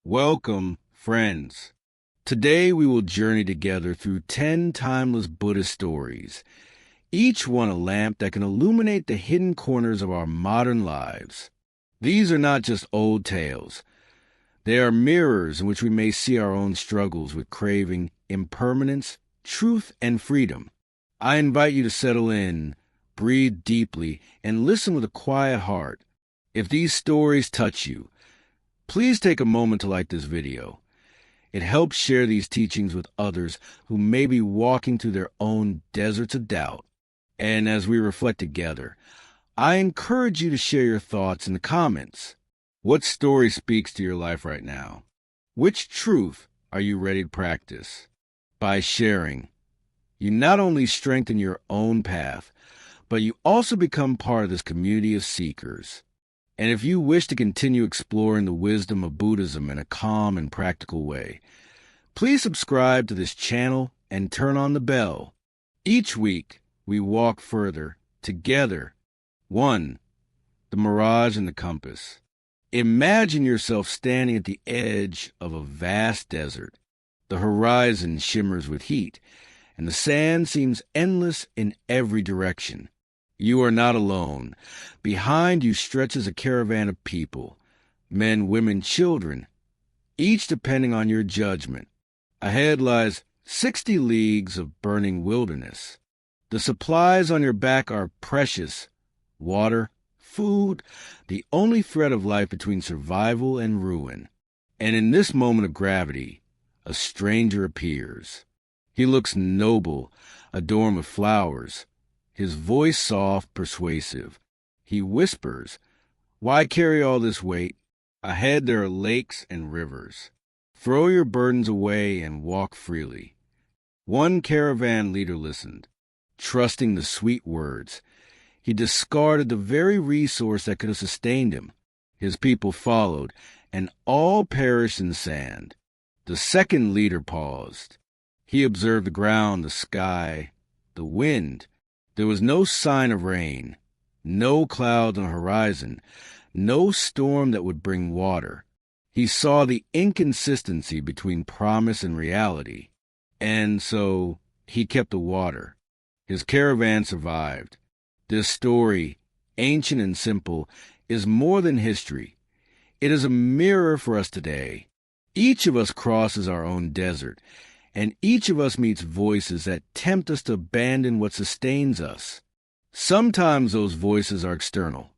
Welcome, friends. Today we will journey together through 10 timeless Buddhist stories, each one a lamp that can illuminate the hidden corners of our modern lives. These are not just old tales. They are mirrors in which we may see our own struggles with craving, impermanence, truth, and freedom. I invite you to settle in, breathe deeply, and listen with a quiet heart. If these stories touch you, please take a moment to like this video. It helps share these teachings with others who may be walking through their own deserts of doubt. And as we reflect together, I encourage you to share your thoughts in the comments. What story speaks to your life right now? Which truth are you ready to practice? By sharing, you not only strengthen your own path, but you also become part of this community of seekers. And if you wish to continue exploring the wisdom of Buddhism in a calm and practical way, please subscribe to this channel and turn on the bell. Each week, we walk further, together. 1. The Mirage and the Compass. Imagine yourself standing at the edge of a vast desert. The horizon shimmers with heat, and the sand seems endless in every direction. You are not alone. Behind you stretches a caravan of people, men, women, children, each depending on your judgment. Ahead lies 60 leagues of burning wilderness. The supplies on your back are precious. Water, food, the only thread of life between survival and ruin. And in this moment of gravity, a stranger appears. He looks noble, adorned with flowers. His voice soft, persuasive. He whispers, "Why carry all this weight? Ahead there are lakes and rivers. Throw your burdens away and walk freely." One caravan leader listened, trusting the sweet words. He discarded the very resource that could have sustained him. His people followed, and all perished in sand. The second leader paused. He observed the ground, the sky, the wind. There was no sign of rain, no cloud on the horizon, no storm that would bring water. He saw the inconsistency between promise and reality, and so he kept the water. His caravan survived. This story, ancient and simple, is more than history. It is a mirror for us today. Each of us crosses our own desert, and each of us meets voices that tempt us to abandon what sustains us. Sometimes those voices are external.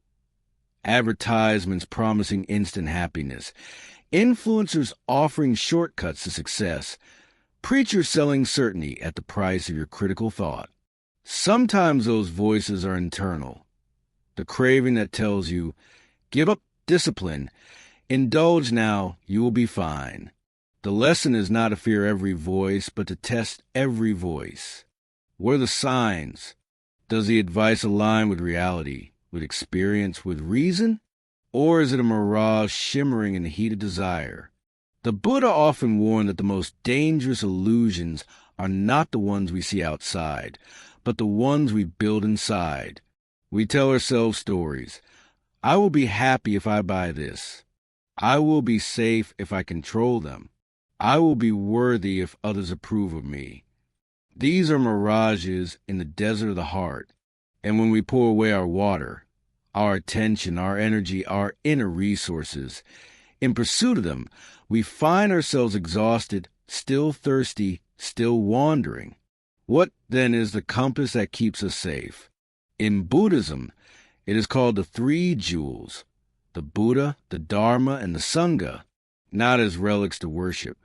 Advertisements promising instant happiness, influencers offering shortcuts to success, preachers selling certainty at the price of your critical thought. Sometimes those voices are internal. The craving that tells you, give up discipline, indulge now, you will be fine. The lesson is not to fear every voice, but to test every voice. What are the signs? Does the advice align with reality, with experience, with reason? Or is it a mirage shimmering in the heat of desire? The Buddha often warned that the most dangerous illusions are not the ones we see outside, but the ones we build inside. We tell ourselves stories. I will be happy if I buy this. I will be safe if I control them. I will be worthy if others approve of me. These are mirages in the desert of the heart. And when we pour away our water, our attention, our energy, our inner resources, in pursuit of them, we find ourselves exhausted, still thirsty, still wandering. What, then, is the compass that keeps us safe? In Buddhism, it is called the three jewels, the Buddha, the Dharma, and the Sangha. Not as relics to worship,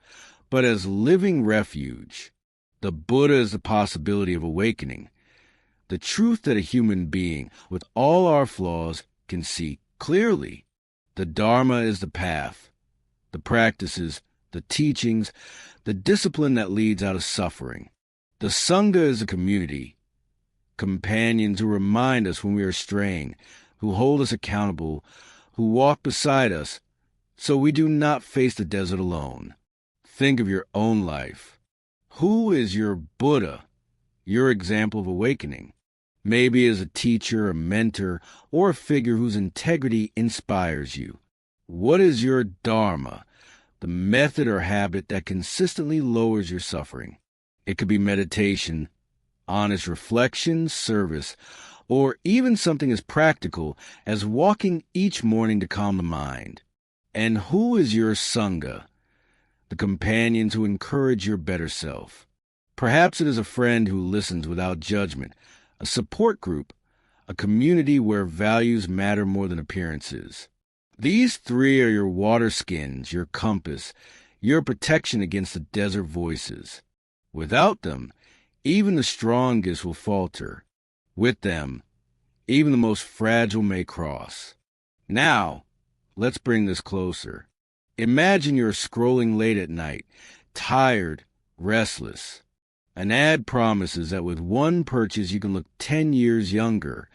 but as living refuge. The Buddha is the possibility of awakening, the truth that a human being, with all our flaws, can see clearly. The Dharma is the path, the practices, the teachings, the discipline that leads out of suffering. The Sangha is a community, companions who remind us when we are straying, who hold us accountable, who walk beside us, so we do not face the desert alone. Think of your own life. Who is your Buddha, your example of awakening? Maybe as a teacher, a mentor, or a figure whose integrity inspires you. What is your Dharma? the method or habit that consistently lowers your suffering. It could be meditation, honest reflection, service, or even something as practical as walking each morning to calm the mind. And who is your Sangha? The companions who encourage your better self. Perhaps it is a friend who listens without judgment, a support group, a community where values matter more than appearances. These three are your water skins, your compass, your protection against the desert voices. Without them, even the strongest will falter. With them, even the most fragile may cross. Now, let's bring this closer. Imagine you're scrolling late at night, tired, restless. An ad promises that with one purchase you can look 10 years younger,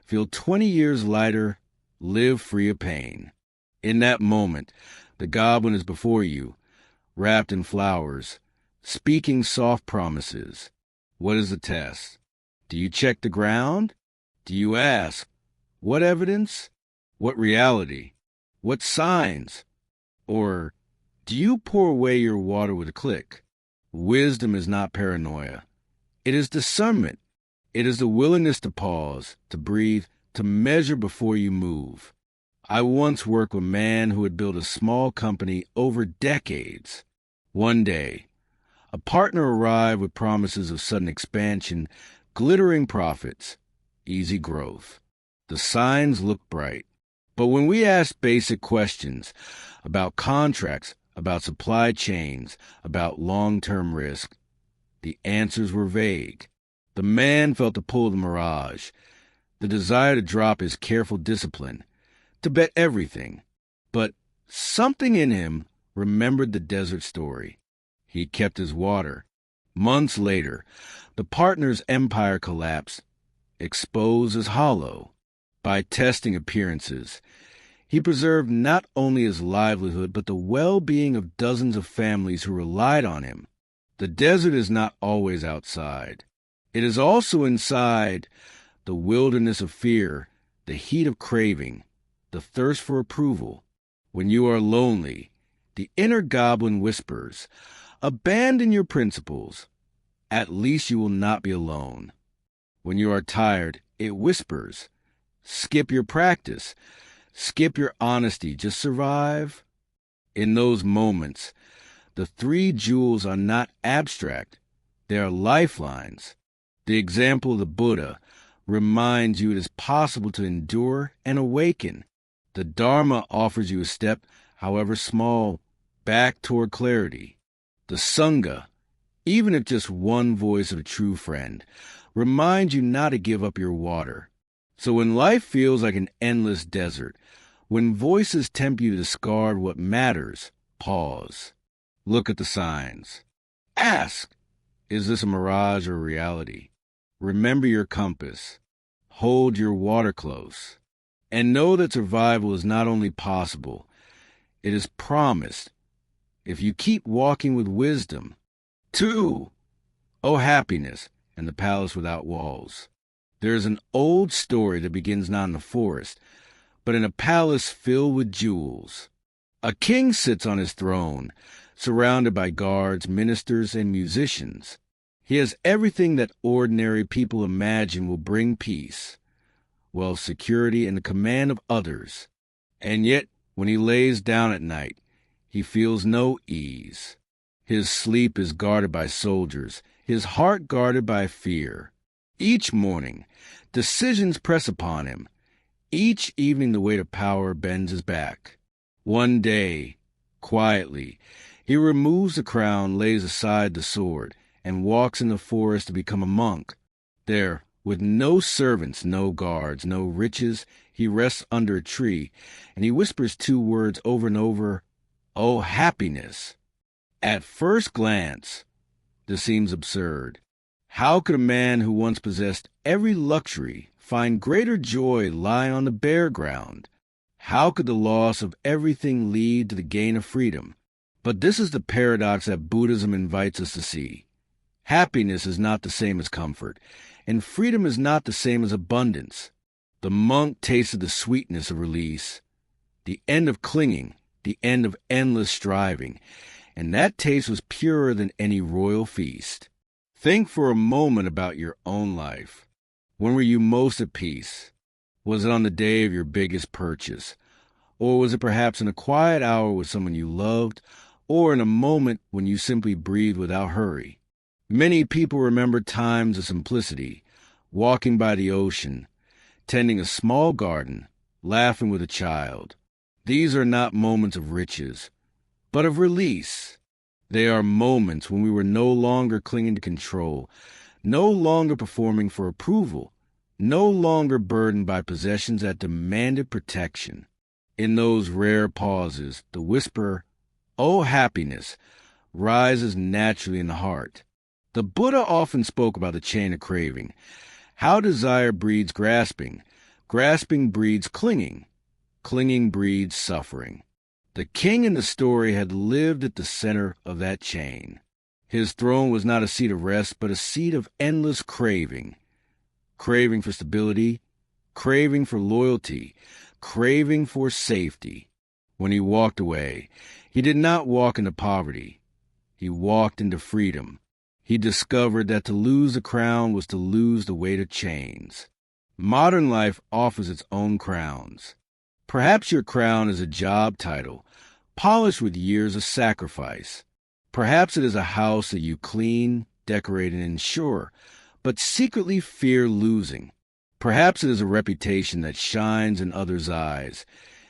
feel 20 years lighter, live free of pain. In that moment, the goblin is before you, wrapped in flowers, speaking soft promises. What is the test? Do you check the ground? Do you ask, what evidence? What reality? What signs? Or do you pour away your water with a click? Wisdom is not paranoia. It is discernment. It is the willingness to pause, to breathe, to measure before you move. I once worked with a man who had built a small company over decades. One day, a partner arrived with promises of sudden expansion, glittering profits, easy growth. The signs looked bright. But when we asked basic questions about contracts, about supply chains, about long-term risk, the answers were vague. The man felt the pull of the Mirage, the desire to drop his careful discipline, to bet everything. But something in him remembered the desert story. He kept his water. Months later, the partner's empire collapsed, exposed as hollow. By testing appearances, he preserved not only his livelihood, but the well-being of dozens of families who relied on him. The desert is not always outside. It is also inside, the wilderness of fear, the heat of craving, the thirst for approval. When you are lonely, the inner goblin whispers, abandon your principles. At least you will not be alone. When you are tired, it whispers, skip your practice. Skip your honesty. Just survive. In those moments, the three jewels are not abstract. They are lifelines. The example of the Buddha reminds you it is possible to endure and awaken. The Dharma offers you a step, however small, back toward clarity. The Sangha, even if just one voice of a true friend, reminds you not to give up your water. So when life feels like an endless desert, when voices tempt you to discard what matters, pause. Look at the signs. Ask, is this a mirage or a reality? Remember your compass. Hold your water close. And know that survival is not only possible, it is promised if you keep walking with wisdom. 2. O happiness and the palace without walls. There is an old story that begins not in the forest, but in a palace filled with jewels. A king sits on his throne, surrounded by guards, ministers, and musicians. He has everything that ordinary people imagine will bring peace, wealth, security, and the command of others. And yet, when he lays down at night, he feels no ease. His sleep is guarded by soldiers, his heart guarded by fear. Each morning, decisions press upon him. Each evening, the weight of power bends his back. One day, quietly, he removes the crown, lays aside the sword, and walks in the forest to become a monk. There, with no servants, no guards, no riches, he rests under a tree, and he whispers 2 words over and over, "Oh, happiness." At first glance, this seems absurd. How could a man who once possessed every luxury find greater joy lying on the bare ground? How could the loss of everything lead to the gain of freedom? But this is the paradox that Buddhism invites us to see. Happiness is not the same as comfort, and freedom is not the same as abundance. The monk tasted the sweetness of release, the end of clinging, the end of endless striving, and that taste was purer than any royal feast. Think for a moment about your own life. When were you most at peace? Was it on the day of your biggest purchase? Or was it perhaps in a quiet hour with someone you loved, or in a moment when you simply breathed without hurry? Many people remember times of simplicity, walking by the ocean, tending a small garden, laughing with a child. These are not moments of riches, but of release. They are moments when we were no longer clinging to control, no longer performing for approval, no longer burdened by possessions that demanded protection. In those rare pauses, the whisper, "Oh, happiness," rises naturally in the heart. The Buddha often spoke about the chain of craving, how desire breeds grasping, grasping breeds clinging, clinging breeds suffering. The king in the story had lived at the center of that chain. His throne was not a seat of rest, but a seat of endless craving. Craving for stability, craving for loyalty, craving for safety. When he walked away, he did not walk into poverty. He walked into freedom. He discovered that to lose the crown was to lose the weight of chains. Modern life offers its own crowns. Perhaps your crown is a job title, polished with years of sacrifice. Perhaps it is a house that you clean, decorate, and insure, but secretly fear losing. Perhaps it is a reputation that shines in others' eyes,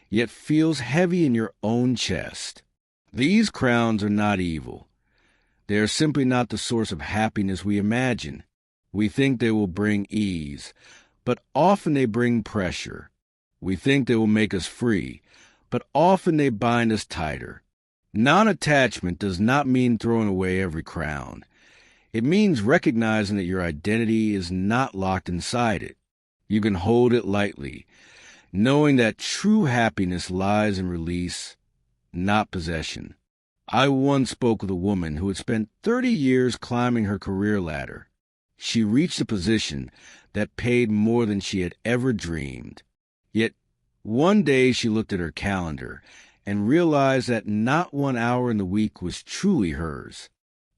yet feels heavy in your own chest. These crowns are not evil. They are simply not the source of happiness we imagine. We think they will bring ease, but often they bring pressure. We think they will make us free, but often they bind us tighter. Non-attachment does not mean throwing away every crown. It means recognizing that your identity is not locked inside it. You can hold it lightly, knowing that true happiness lies in release, not possession. I once spoke with a woman who had spent 30 years climbing her career ladder. She reached a position that paid more than she had ever dreamed. Yet one day she looked at her calendar and realized that not 1 hour in the week was truly hers.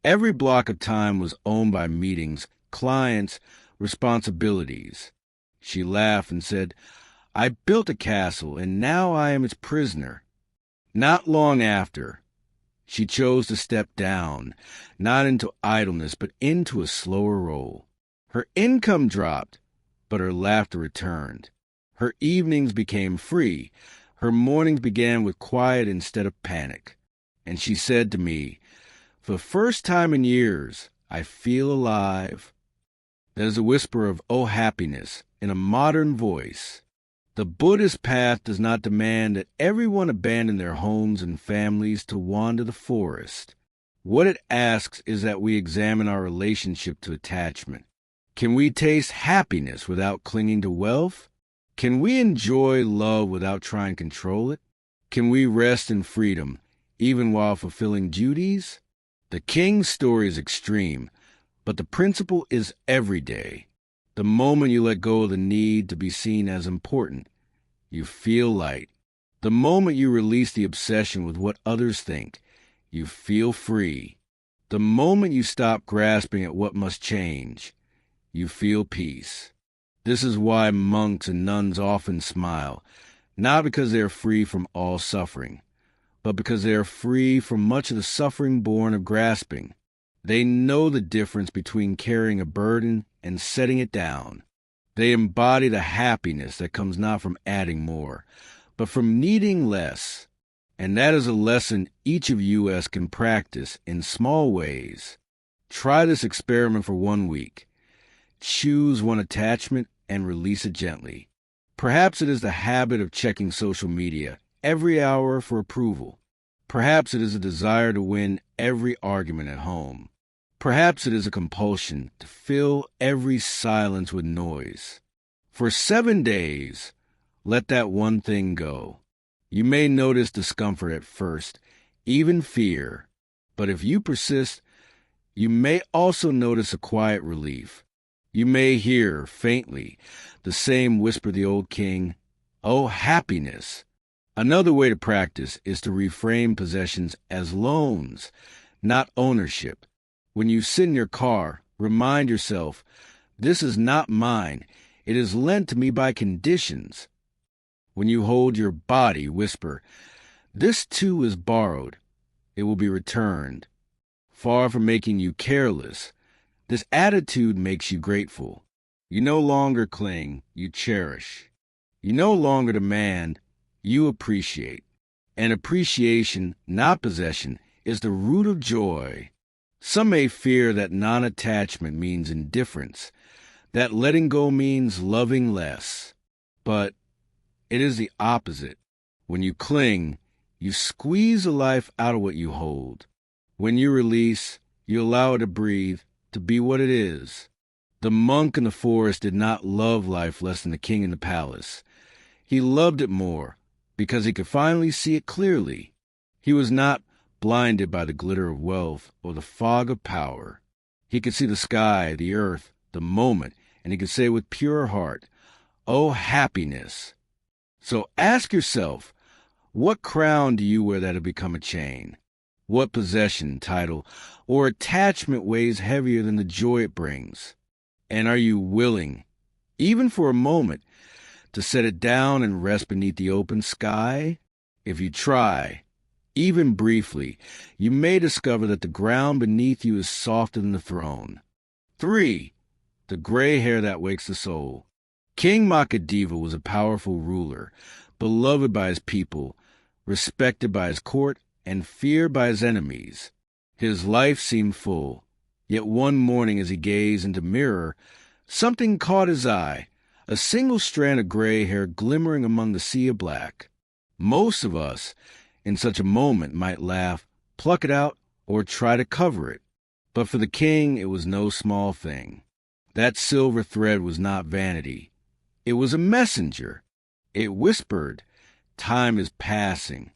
Every block of time was owned by meetings, clients, responsibilities. She laughed and said, "I built a castle, and now I am its prisoner." Not long after, she chose to step down, not into idleness, but into a slower role. Her income dropped, but her laughter returned. Her evenings became free. Her mornings began with quiet instead of panic. And she said to me, "For the first time in years, I feel alive." That is a whisper of "Oh, happiness" in a modern voice. The Buddhist path does not demand that everyone abandon their homes and families to wander the forest. What it asks is that we examine our relationship to attachment. Can we taste happiness without clinging to wealth? Can we enjoy love without trying to control it? Can we rest in freedom, even while fulfilling duties? The king's story is extreme, but the principle is everyday. The moment you let go of the need to be seen as important, you feel light. The moment you release the obsession with what others think, you feel free. The moment you stop grasping at what must change, you feel peace. This is why monks and nuns often smile, not because they are free from all suffering, but because they are free from much of the suffering born of grasping. They know the difference between carrying a burden and setting it down. They embody the happiness that comes not from adding more, but from needing less. And that is a lesson each of you can practice in small ways. Try this experiment for 1 week. Choose one attachment and release it gently. Perhaps it is the habit of checking social media every hour for approval. Perhaps it is a desire to win every argument at home. Perhaps it is a compulsion to fill every silence with noise. For 7 days, let that one thing go. You may notice discomfort at first, even fear, but if you persist, you may also notice a quiet relief. You may hear, faintly, the same whisper of the old king, "Oh, happiness." Another way to practice is to reframe possessions as loans, not ownership. When you sit in your car, remind yourself, this is not mine. It is lent to me by conditions. When you hold your body, whisper, this too is borrowed. It will be returned. Far from making you careless, this attitude makes you grateful. You no longer cling, you cherish. You no longer demand, you appreciate. And appreciation, not possession, is the root of joy. Some may fear that non-attachment means indifference, that letting go means loving less. But it is the opposite. When you cling, you squeeze the life out of what you hold. When you release, you allow it to breathe, to be what it is. The monk in the forest did not love life less than the king in the palace. He loved it more because he could finally see it clearly. He was not blinded by the glitter of wealth or the fog of power. He could see the sky, the earth, the moment, and he could say with pure heart, "Oh, happiness." So ask yourself, what crown do you wear that has become a chain? What possession, title, or attachment weighs heavier than the joy it brings? And are you willing, even for a moment, to set it down and rest beneath the open sky? If you try, even briefly, you may discover that the ground beneath you is softer than the throne. 3. The gray hair that wakes the soul. King Makadeva was a powerful ruler, beloved by his people, respected by his court, and feared by his enemies. His life seemed full. Yet one morning as he gazed into the mirror, something caught his eye, a single strand of gray hair glimmering among the sea of black. Most of us, in such a moment, might laugh, pluck it out, or try to cover it. But for the king, it was no small thing. That silver thread was not vanity. It was a messenger. It whispered, time is passing.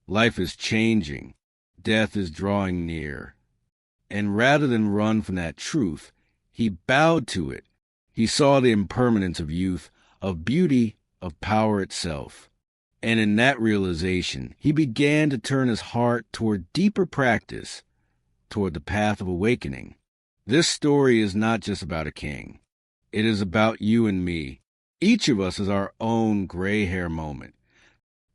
Life is changing. Death is drawing near. And rather than run from that truth, he bowed to it. He saw the impermanence of youth, of beauty, of power itself. And in that realization, he began to turn his heart toward deeper practice, toward the path of awakening. This story is not just about a king. It is about you and me. Each of us is our own gray hair moment.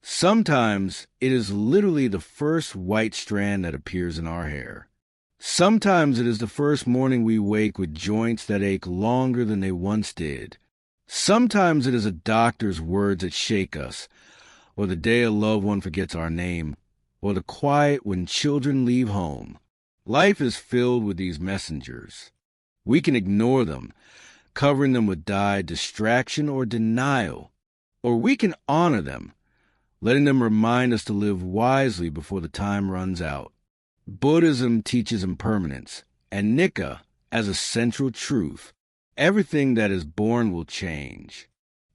Sometimes it is literally the first white strand that appears in our hair. Sometimes it is the first morning we wake with joints that ache longer than they once did. Sometimes it is a doctor's words that shake us, or the day a loved one forgets our name, or the quiet when children leave home. Life is filled with these messengers. We can ignore them, covering them with dyed distraction or denial, or we can honor them, letting them remind us to live wisely before the time runs out. Buddhism teaches impermanence, and Nikka as a central truth. Everything that is born will change.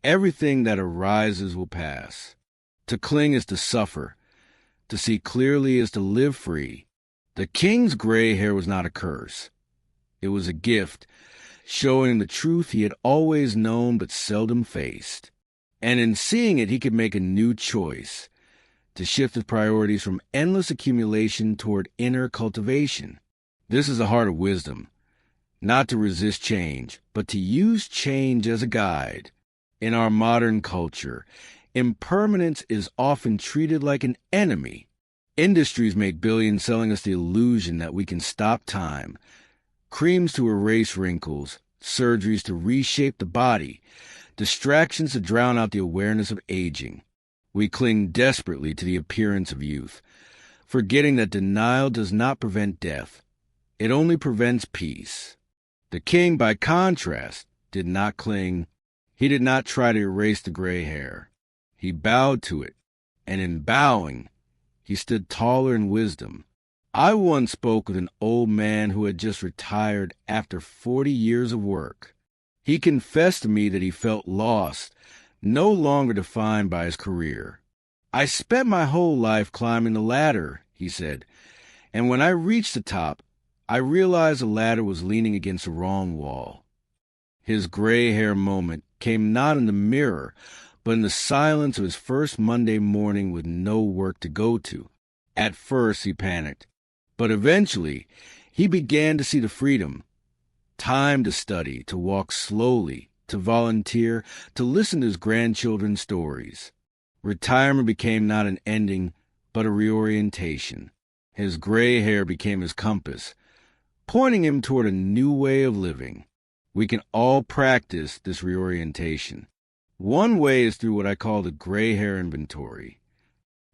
Everything that arises will pass. To cling is to suffer. To see clearly is to live free. The king's gray hair was not a curse. It was a gift, showing the truth he had always known but seldom faced. And in seeing it, he could make a new choice, to shift his priorities from endless accumulation toward inner cultivation. This is the heart of wisdom, not to resist change, but to use change as a guide. In our modern culture, impermanence is often treated like an enemy. Industries make billions selling us the illusion that we can stop time. Creams to erase wrinkles, surgeries to reshape the body, distractions to drown out the awareness of aging. We cling desperately to the appearance of youth, forgetting that denial does not prevent death. It only prevents peace. The king, by contrast, did not cling. He did not try to erase the gray hair. He bowed to it, and in bowing, he stood taller in wisdom. I once spoke with an old man who had just retired after 40 years of work. He confessed to me that he felt lost, no longer defined by his career. I spent my whole life climbing the ladder, he said, and when I reached the top, I realized the ladder was leaning against the wrong wall. His gray hair moment came not in the mirror, but in the silence of his first Monday morning with no work to go to. At first he panicked, but eventually he began to see the freedom, time to study, to walk slowly, to volunteer, to listen to his grandchildren's stories. Retirement became not an ending, but a reorientation. His gray hair became his compass, pointing him toward a new way of living. We can all practice this reorientation. One way is through what I call the gray hair inventory.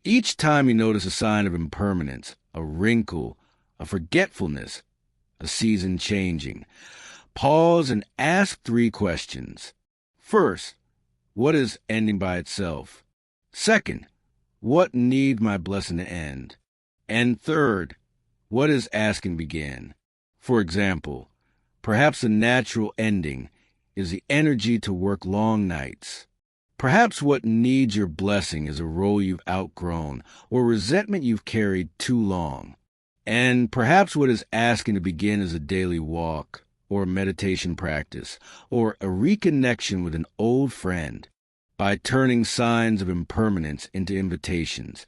Each time you notice a sign of impermanence, a wrinkle, a forgetfulness, a season changing, pause and ask 3 questions. First, what is ending by itself? Second, what needs my blessing to end? And third, what is asking begin? For example, perhaps the natural ending is the energy to work long nights. Perhaps what needs your blessing is a role you've outgrown or resentment you've carried too long. And perhaps what is asking to begin is a daily walk or a meditation practice or a reconnection with an old friend. By turning signs of impermanence into invitations,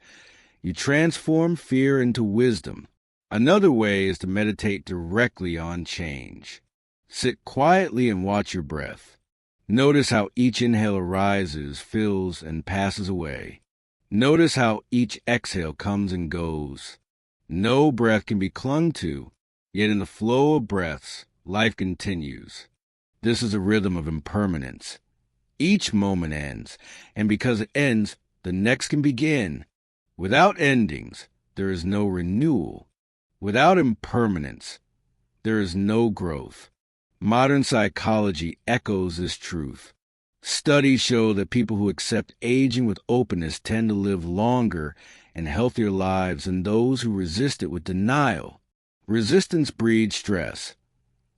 you transform fear into wisdom. Another way is to meditate directly on change. Sit quietly and watch your breath. Notice how each inhale arises, fills, and passes away. Notice how each exhale comes and goes. No breath can be clung to, yet in the flow of breaths, life continues. This is a rhythm of impermanence. Each moment ends, and because it ends, the next can begin. Without endings, there is no renewal. Without impermanence, there is no growth. Modern psychology echoes this truth. Studies show that people who accept aging with openness tend to live longer and healthier lives than those who resist it with denial. Resistance breeds stress.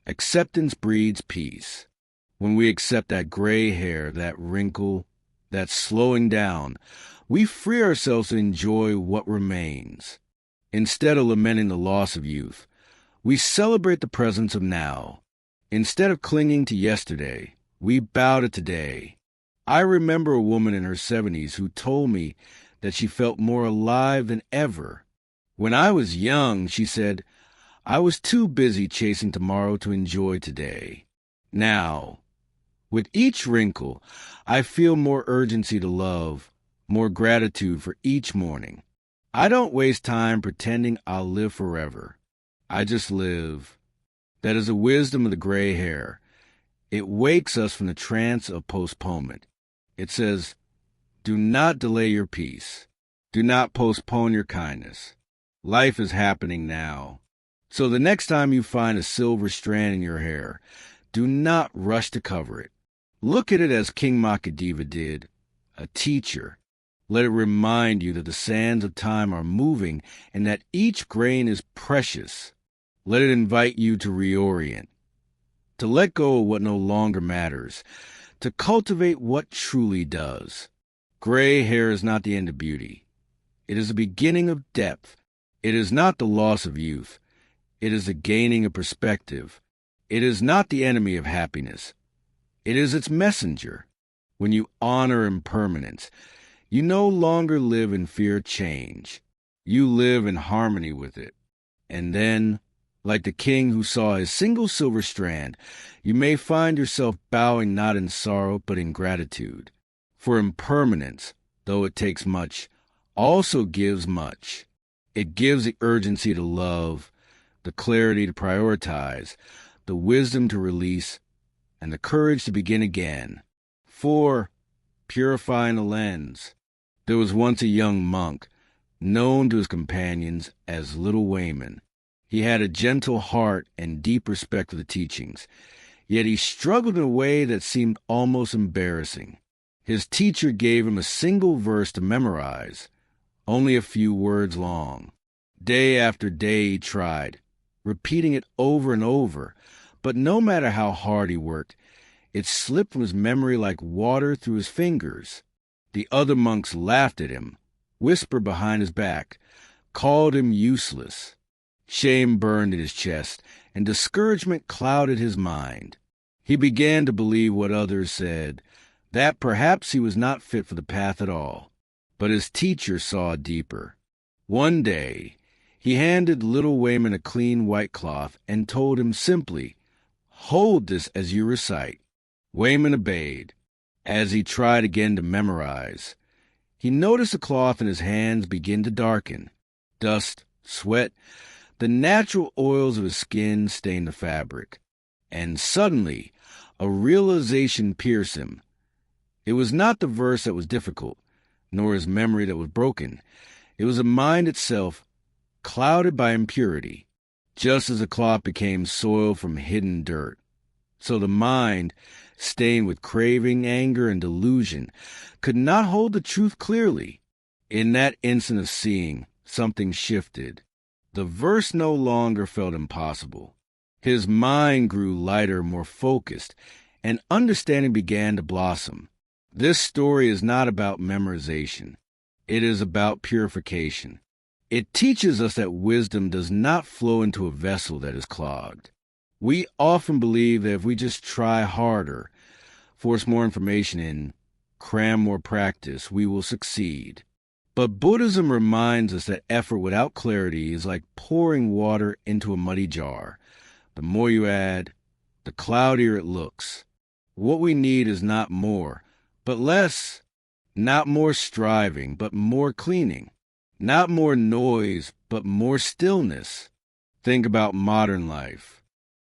Acceptance breeds peace. When we accept that gray hair, that wrinkle, that slowing down, we free ourselves to enjoy what remains. Instead of lamenting the loss of youth, we celebrate the presence of now. Instead of clinging to yesterday, we bow to today. I remember a woman in her 70s who told me that she felt more alive than ever. When I was young, she said, I was too busy chasing tomorrow to enjoy today. Now, with each wrinkle, I feel more urgency to love, more gratitude for each morning. I don't waste time pretending I'll live forever. I just live. That is the wisdom of the gray hair. It wakes us from the trance of postponement. It says, do not delay your peace. Do not postpone your kindness. Life is happening now. So the next time you find a silver strand in your hair, do not rush to cover it. Look at it as King Makadeva did, a teacher. Let it remind you that the sands of time are moving and that each grain is precious. Let it invite you to reorient, to let go of what no longer matters, to cultivate what truly does. Gray hair is not the end of beauty. It is the beginning of depth. It is not the loss of youth. It is the gaining of perspective. It is not the enemy of happiness. It is its messenger. When you honor impermanence, you no longer live in fear of change. You live in harmony with it. And then, like the king who saw his single silver strand, you may find yourself bowing not in sorrow but in gratitude. For impermanence, though it takes much, also gives much. It gives the urgency to love, the clarity to prioritize, the wisdom to release, and the courage to begin again. For Purifying the Lens. There was once a young monk, known to his companions as Little Wayman. He had a gentle heart and deep respect for the teachings, yet he struggled in a way that seemed almost embarrassing. His teacher gave him a single verse to memorize, only a few words long. Day after day he tried, repeating it over and over, but no matter how hard he worked, it slipped from his memory like water through his fingers. The other monks laughed at him, whispered behind his back, called him useless. Shame burned in his chest, and discouragement clouded his mind. He began to believe what others said, that perhaps he was not fit for the path at all. But his teacher saw deeper. One day, he handed little Wayman a clean white cloth and told him simply, "Hold this as you recite." Wayman obeyed. As he tried again to memorize, he noticed the cloth in his hands begin to darken. Dust, sweat, the natural oils of his skin stained the fabric. And suddenly, a realization pierced him. It was not the verse that was difficult, nor his memory that was broken. It was the mind itself, clouded by impurity. Just as the cloth became soiled from hidden dirt, so the mind, stained with craving, anger, and delusion, could not hold the truth clearly. In that instant of seeing, something shifted. The verse no longer felt impossible. His mind grew lighter, more focused, and understanding began to blossom. This story is not about memorization. It is about purification. It teaches us that wisdom does not flow into a vessel that is clogged. We often believe that if we just try harder, force more information in, cram more practice, we will succeed. But Buddhism reminds us that effort without clarity is like pouring water into a muddy jar. The more you add, the cloudier it looks. What we need is not more, but less. Not more striving, but more cleaning. Not more noise, but more stillness. Think about modern life.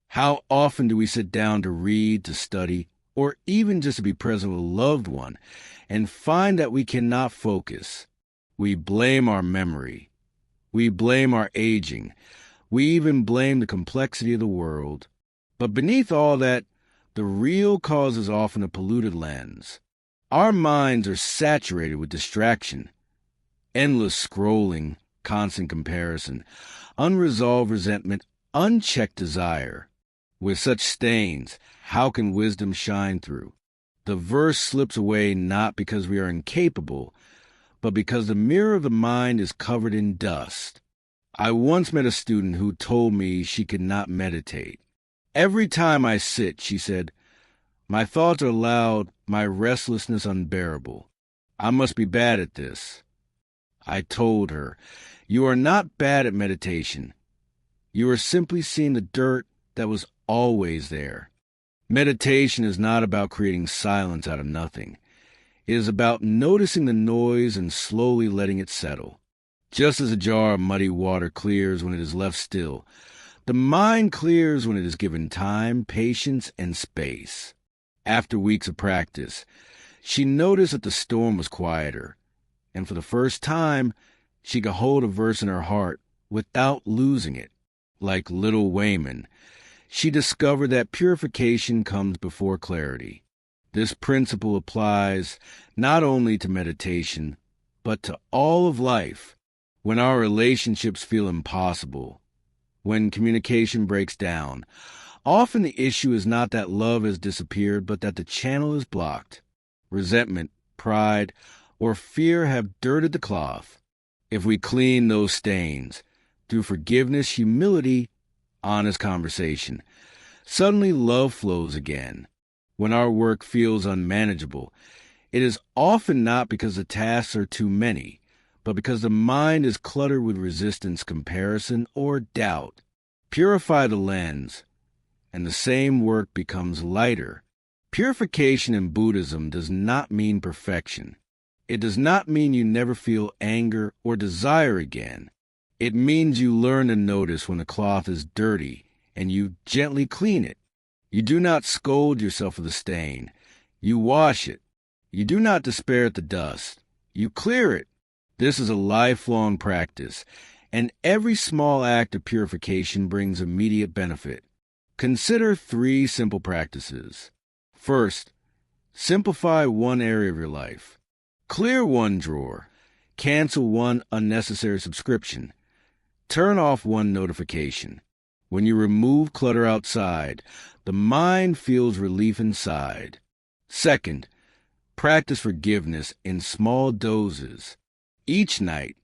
How often do we sit down to read, to study, or even just to be present with a loved one, and find that we cannot focus? We blame our memory. We blame our aging. We even blame the complexity of the world. But beneath all that, the real cause is often a polluted lens. Our minds are saturated with distraction, endless scrolling, constant comparison, unresolved resentment, unchecked desire. With such stains, how can wisdom shine through? The verse slips away not because we are incapable, but because the mirror of the mind is covered in dust. I once met a student who told me she could not meditate. Every time I sit, she said, my thoughts are loud, my restlessness unbearable. I must be bad at this. I told her, you are not bad at meditation. You are simply seeing the dirt that was always there. Meditation is not about creating silence out of nothing. It is about noticing the noise and slowly letting it settle. Just as a jar of muddy water clears when it is left still, the mind clears when it is given time, patience, and space. After weeks of practice, she noticed that the storm was quieter, and for the first time, she could hold a verse in her heart without losing it. Like little Wayman, she discovered that purification comes before clarity. This principle applies not only to meditation, but to all of life. When our relationships feel impossible, when communication breaks down, often the issue is not that love has disappeared, but that the channel is blocked. Resentment, pride, or fear have dirted the cloth. If we clean those stains through forgiveness, humility, honest conversation, suddenly love flows again. When our work feels unmanageable, it is often not because the tasks are too many, but because the mind is cluttered with resistance, comparison, or doubt. Purify the lens, and the same work becomes lighter. Purification in Buddhism does not mean perfection. It does not mean you never feel anger or desire again. It means you learn to notice when the cloth is dirty, and you gently clean it. You do not scold yourself for the stain. You wash it. You do not despair at the dust. You clear it. This is a lifelong practice, and every small act of purification brings immediate benefit. Consider 3 simple practices. First, simplify one area of your life. Clear one drawer. Cancel one unnecessary subscription. Turn off one notification. When you remove clutter outside, the mind feels relief inside. Second, practice forgiveness in small doses. Each night,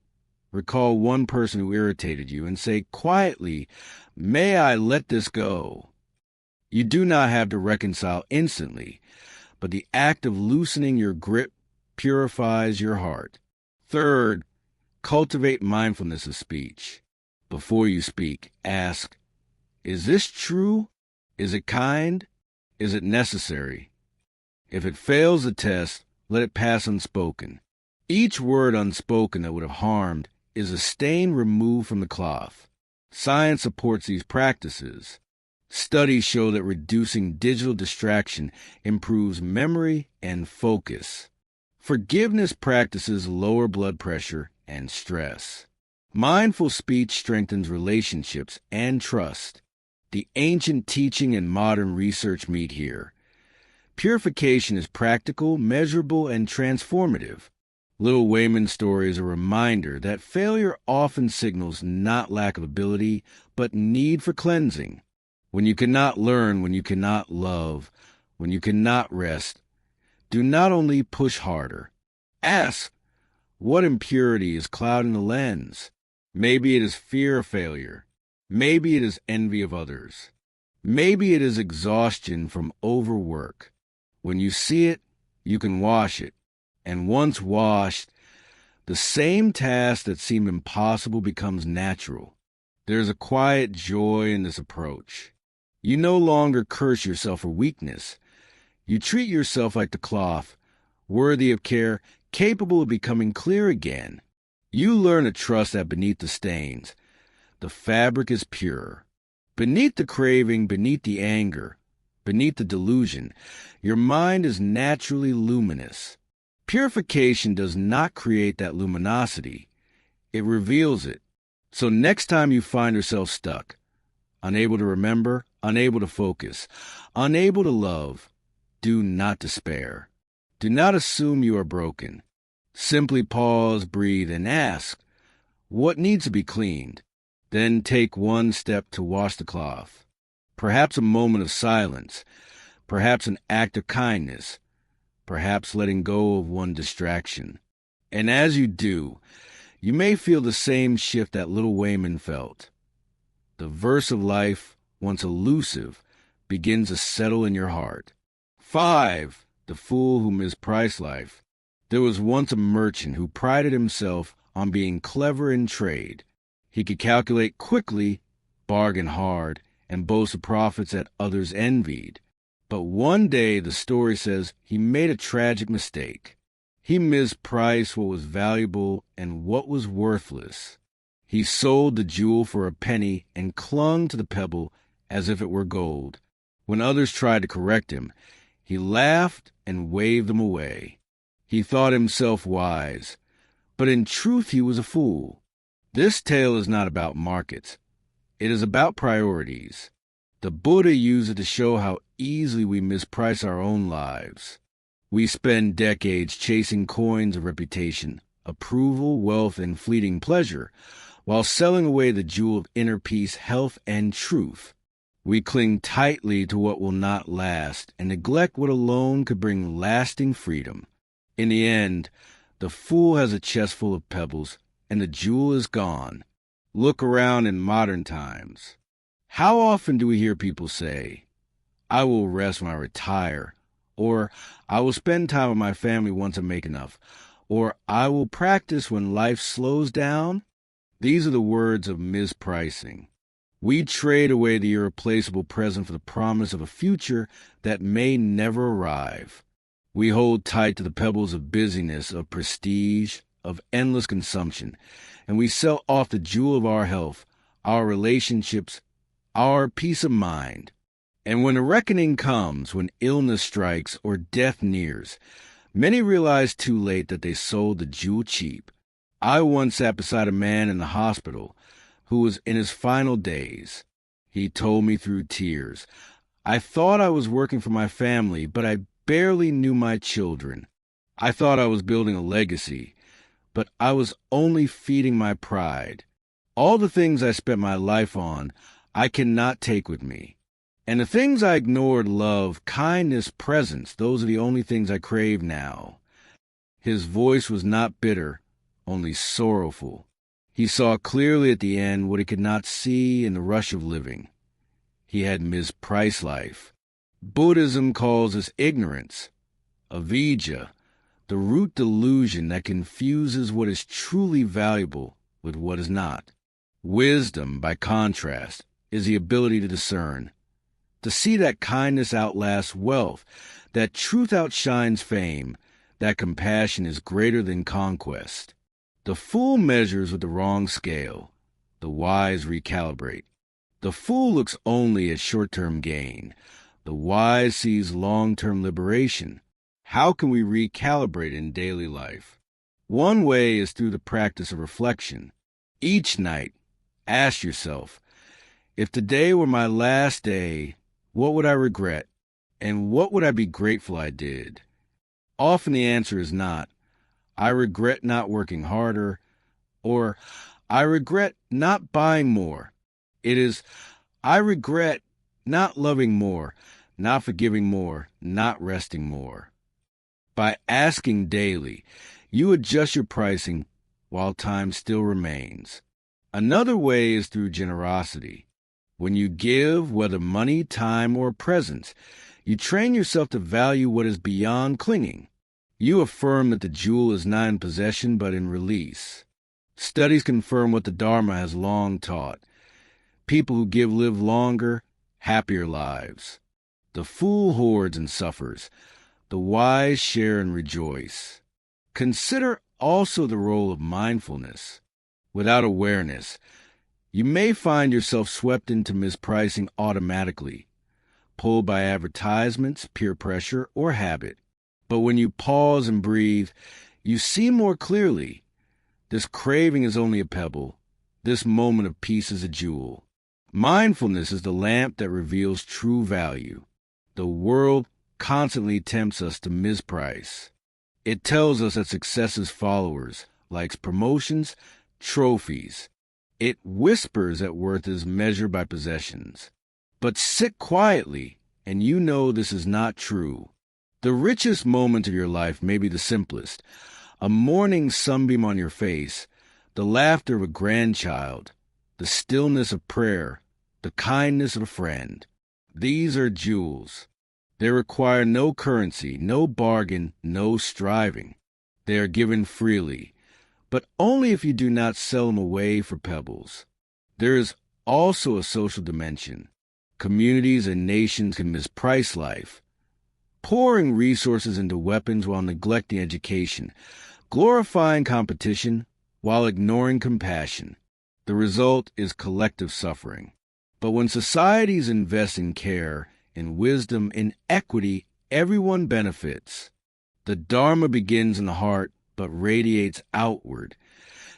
recall one person who irritated you and say quietly, "May I let this go?" You do not have to reconcile instantly, but the act of loosening your grip purifies your heart. Third, cultivate mindfulness of speech. Before you speak, ask, is this true? Is it kind? Is it necessary? If it fails the test, let it pass unspoken. Each word unspoken that would have harmed is a stain removed from the cloth. Science supports these practices. Studies show that reducing digital distraction improves memory and focus. Forgiveness practices lower blood pressure and stress. Mindful speech strengthens relationships and trust. The ancient teaching and modern research meet here. Purification is practical, measurable, and transformative. Little Wayman's story is a reminder that failure often signals not lack of ability, but need for cleansing. When you cannot learn, when you cannot love, when you cannot rest, do not only push harder. Ask, what impurity is clouding the lens? Maybe it is fear of failure. Maybe it is envy of others. Maybe it is exhaustion from overwork. When you see it, you can wash it. And once washed, the same task that seemed impossible becomes natural. There's a quiet joy in this approach. You no longer curse yourself for weakness. You treat yourself like the cloth, worthy of care, capable of becoming clear again. You learn to trust that beneath the stains, the fabric is pure. Beneath the craving, beneath the anger, beneath the delusion, your mind is naturally luminous. Purification does not create that luminosity. It reveals it. So next time you find yourself stuck, unable to remember, unable to focus, unable to love, do not despair. Do not assume you are broken. Simply pause, breathe, and ask, what needs to be cleaned? Then take one step to wash the cloth. Perhaps a moment of silence, perhaps an act of kindness, perhaps letting go of one distraction. And as you do, you may feel the same shift that little Wayman felt. The verse of life, once elusive, begins to settle in your heart. 5. The fool who mispriced life. There was once a merchant who prided himself on being clever in trade. He could calculate quickly, bargain hard, and boast of profits that others envied. But one day, the story says, he made a tragic mistake. He mispriced what was valuable and what was worthless. He sold the jewel for a penny and clung to the pebble as if it were gold. When others tried to correct him, he laughed and waved them away. He thought himself wise, but in truth he was a fool. This tale is not about markets. It is about priorities. The Buddha used it to show how easily we misprice our own lives. We spend decades chasing coins of reputation, approval, wealth, and fleeting pleasure, while selling away the jewel of inner peace, health, and truth. We cling tightly to what will not last and neglect what alone could bring lasting freedom. In the end, the fool has a chest full of pebbles, and the jewel is gone. Look around in modern times. How often do we hear people say, I will rest when I retire, or I will spend time with my family once I make enough, or I will practice when life slows down? These are the words of mispricing. We trade away the irreplaceable present for the promise of a future that may never arrive. We hold tight to the pebbles of busyness, of prestige, of endless consumption, and we sell off the jewel of our health, our relationships, our peace of mind. And when a reckoning comes, when illness strikes or death nears, many realize too late that they sold the jewel cheap. I once sat beside a man in the hospital who was in his final days. He told me through tears, I thought I was working for my family, but I barely knew my children. I thought I was building a legacy, but I was only feeding my pride. All the things I spent my life on, I cannot take with me. And the things I ignored, love, kindness, presence, those are the only things I crave now. His voice was not bitter, only sorrowful. He saw clearly at the end what he could not see in the rush of living. He had mispriced life. Buddhism calls this ignorance. Avijja, the root delusion that confuses what is truly valuable with what is not. Wisdom, by contrast, is the ability to discern, to see that kindness outlasts wealth, that truth outshines fame, that compassion is greater than conquest. The fool measures with the wrong scale. The wise recalibrate. The fool looks only at short-term gain. The wise sees long-term liberation. How can we recalibrate in daily life? One way is through the practice of reflection. Each night, ask yourself, if today were my last day, what would I regret? And what would I be grateful I did? Often the answer is not, I regret not working harder, or I regret not buying more. It is, I regret not loving more, not forgiving more, not resting more. By asking daily, you adjust your pricing while time still remains. Another way is through generosity. When you give, whether money, time, or presence, you train yourself to value what is beyond clinging. You affirm that the jewel is not in possession but in release. Studies confirm what the Dharma has long taught. People who give live longer, happier lives. The fool hoards and suffers. The wise share and rejoice. Consider also the role of mindfulness. Without awareness, you may find yourself swept into mispricing automatically, pulled by advertisements, peer pressure, or habit. But when you pause and breathe, you see more clearly. This craving is only a pebble. This moment of peace is a jewel. Mindfulness is the lamp that reveals true value. The world constantly tempts us to misprice. It tells us that success is followers, likes promotions, trophies. It whispers that worth is measured by possessions. But sit quietly, and you know this is not true. The richest moment of your life may be the simplest. A morning sunbeam on your face, the laughter of a grandchild, the stillness of prayer, the kindness of a friend. These are jewels. They require no currency, no bargain, no striving. They are given freely, but only if you do not sell them away for pebbles. There is also a social dimension. Communities and nations can misprice life, pouring resources into weapons while neglecting education, glorifying competition while ignoring compassion. The result is collective suffering. But when societies invest in care, in wisdom, in equity, everyone benefits. The Dharma begins in the heart but radiates outward,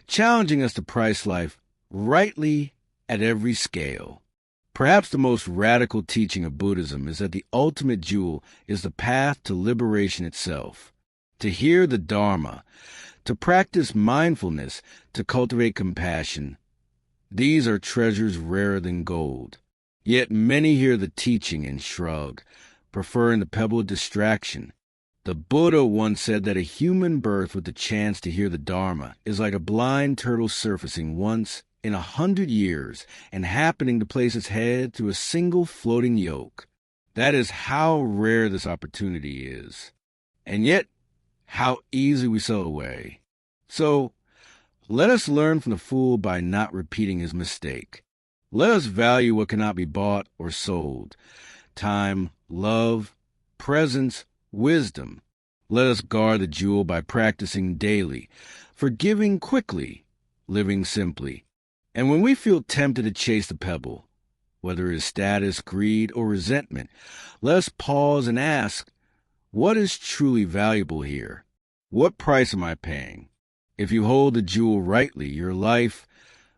challenging us to price life rightly at every scale. Perhaps the most radical teaching of Buddhism is that the ultimate jewel is the path to liberation itself. To hear the Dharma, to practice mindfulness, to cultivate compassion, these are treasures rarer than gold. Yet many hear the teaching and shrug, preferring the pebble of distraction. The Buddha once said that a human birth with the chance to hear the Dharma is like a blind turtle surfacing once in 100 years and happening to place its head through a single floating yolk. That is how rare this opportunity is, and yet how easily we sell it away. So let us learn from the fool by not repeating his mistake. Let us value what cannot be bought or sold: time, love, presence, wisdom. Let us guard the jewel by practicing daily, forgiving quickly, living simply. And when we feel tempted to chase the pebble, whether it is status, greed, or resentment, let us pause and ask, what is truly valuable here? What price am I paying? If you hold the jewel rightly, your life,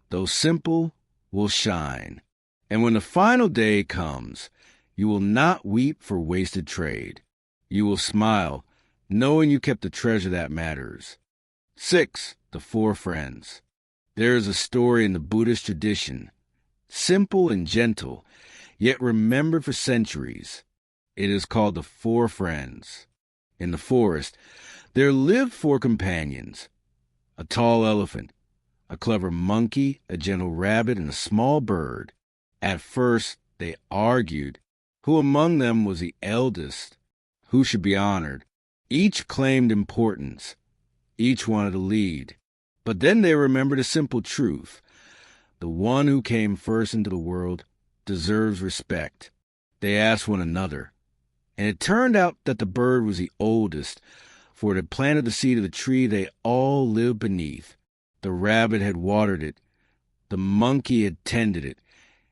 though simple, will shine. And when the final day comes, you will not weep for wasted trade. You will smile, knowing you kept the treasure that matters. 6. The Four Friends. There is a story in the Buddhist tradition, simple and gentle, yet remembered for centuries. It is called the Four Friends. In the forest, there lived four companions: a tall elephant, a clever monkey, a gentle rabbit, and a small bird. At first, they argued who among them was the eldest, who should be honored. Each claimed importance. Each wanted to lead. But then they remembered a simple truth. The one who came first into the world deserves respect. They asked one another. And it turned out that the bird was the oldest, for it had planted the seed of the tree they all lived beneath. The rabbit had watered it, the monkey had tended it,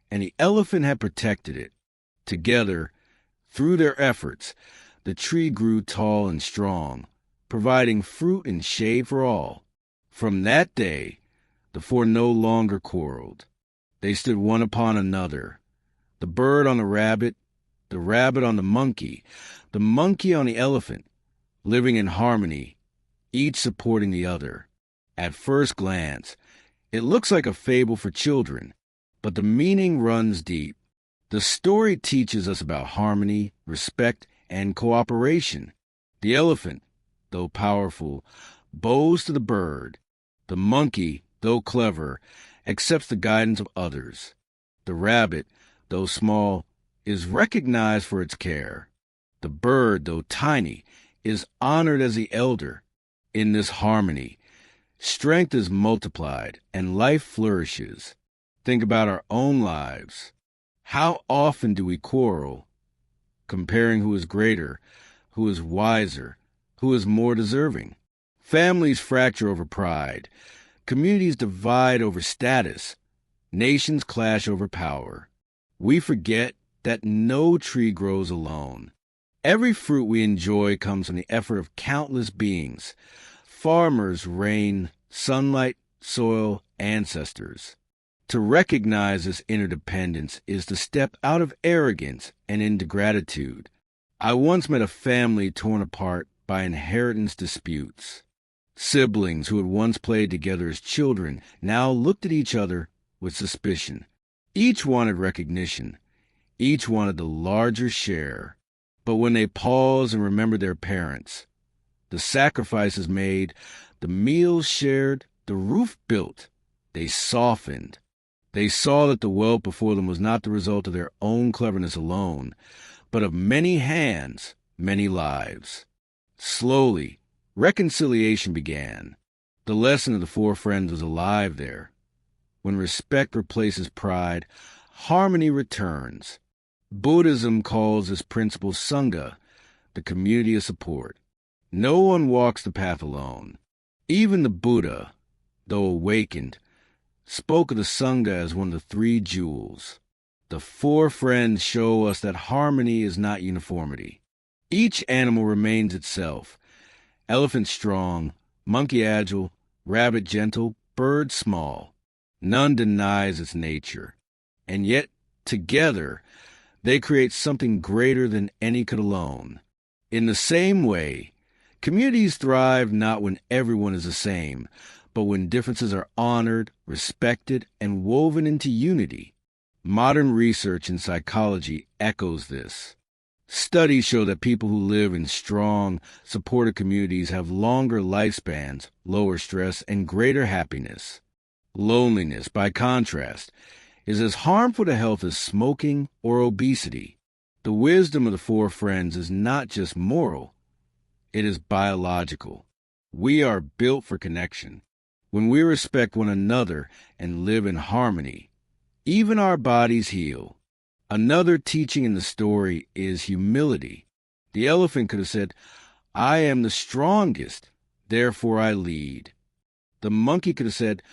and the elephant had protected it. Together, through their efforts, the tree grew tall and strong, providing fruit and shade for all. From that day, the four no longer quarreled. They stood one upon another, the bird on the rabbit on the monkey on the elephant, living in harmony, each supporting the other. At first glance, it looks like a fable for children, but the meaning runs deep. The story teaches us about harmony, respect, and cooperation. The elephant, though powerful, bows to the bird. The monkey, though clever, accepts the guidance of others. The rabbit, though small, is recognized for its care. The bird, though tiny, is honored as the elder. In this harmony, strength is multiplied and life flourishes. Think about our own lives. How often do we quarrel, comparing who is greater, who is wiser, who is more deserving? Families fracture over pride. Communities divide over status. Nations clash over power. We forget that no tree grows alone. Every fruit we enjoy comes from the effort of countless beings. Farmers, rain, sunlight, soil, ancestors. To recognize this interdependence is to step out of arrogance and into gratitude. I once met a family torn apart by inheritance disputes. Siblings who had once played together as children now looked at each other with suspicion. Each wanted recognition. Each wanted the larger share. But when they paused and remembered their parents, the sacrifices made, the meals shared, the roof built, they softened. They saw that the wealth before them was not the result of their own cleverness alone, but of many hands, many lives. Slowly, reconciliation began. The lesson of the four friends was alive there. When respect replaces pride, harmony returns. Buddhism calls this principle Sangha, the community of support. No one walks the path alone. Even the Buddha, though awakened, spoke of the Sangha as one of the three jewels. The four friends show us that harmony is not uniformity. Each animal remains itself. Elephant strong, monkey agile, rabbit gentle, bird small. None denies its nature. And yet, together, they create something greater than any could alone. In the same way, communities thrive not when everyone is the same, but when differences are honored, respected, and woven into unity. Modern research in psychology echoes this. Studies show that people who live in strong, supportive communities have longer lifespans, lower stress, and greater happiness. Loneliness, by contrast, is as harmful to health as smoking or obesity. The wisdom of the four friends is not just moral, it is biological. We are built for connection. When we respect one another and live in harmony, even our bodies heal. Another teaching in the story is humility. The elephant could have said, "I am the strongest, therefore I lead." The monkey could have said,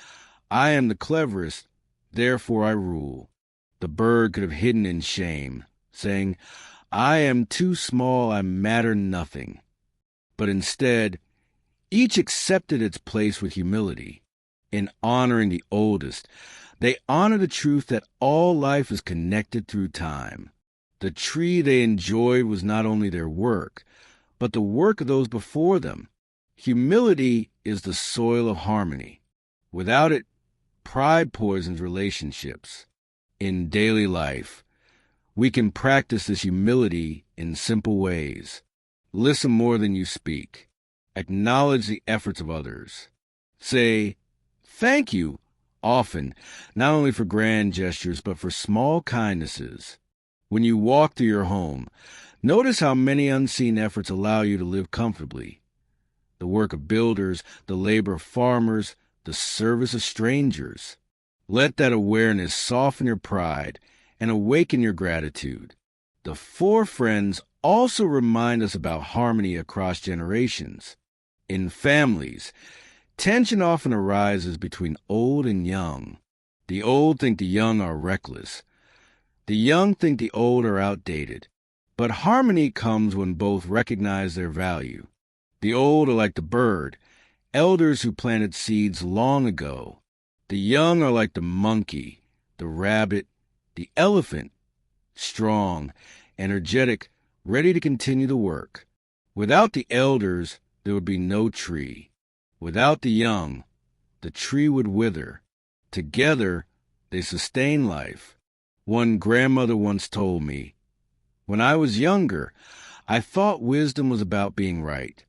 "I am the cleverest, therefore I rule." The bird could have hidden in shame, saying, "I am too small, I matter nothing." But instead, each accepted its place with humility. In honoring the oldest, they honor the truth that all life is connected through time. The tree they enjoyed was not only their work, but the work of those before them. Humility is the soil of harmony. Without it, pride poisons relationships. In daily life, we can practice this humility in simple ways. Listen more than you speak. Acknowledge the efforts of others. Say, "Thank you," often, not only for grand gestures, but for small kindnesses. When you walk through your home, notice how many unseen efforts allow you to live comfortably. The work of builders, the labor of farmers, the service of strangers. Let that awareness soften your pride and awaken your gratitude. The four friends also remind us about harmony across generations. In families, tension often arises between old and young. The old think the young are reckless. The young think the old are outdated. But harmony comes when both recognize their value. The old are like the bird, elders who planted seeds long ago. The young are like the monkey, the rabbit, the elephant, strong, energetic, ready to continue the work. Without the elders, there would be no tree. Without the young, the tree would wither. Together, they sustain life. One grandmother once told me, "When I was younger, I thought wisdom was about being right.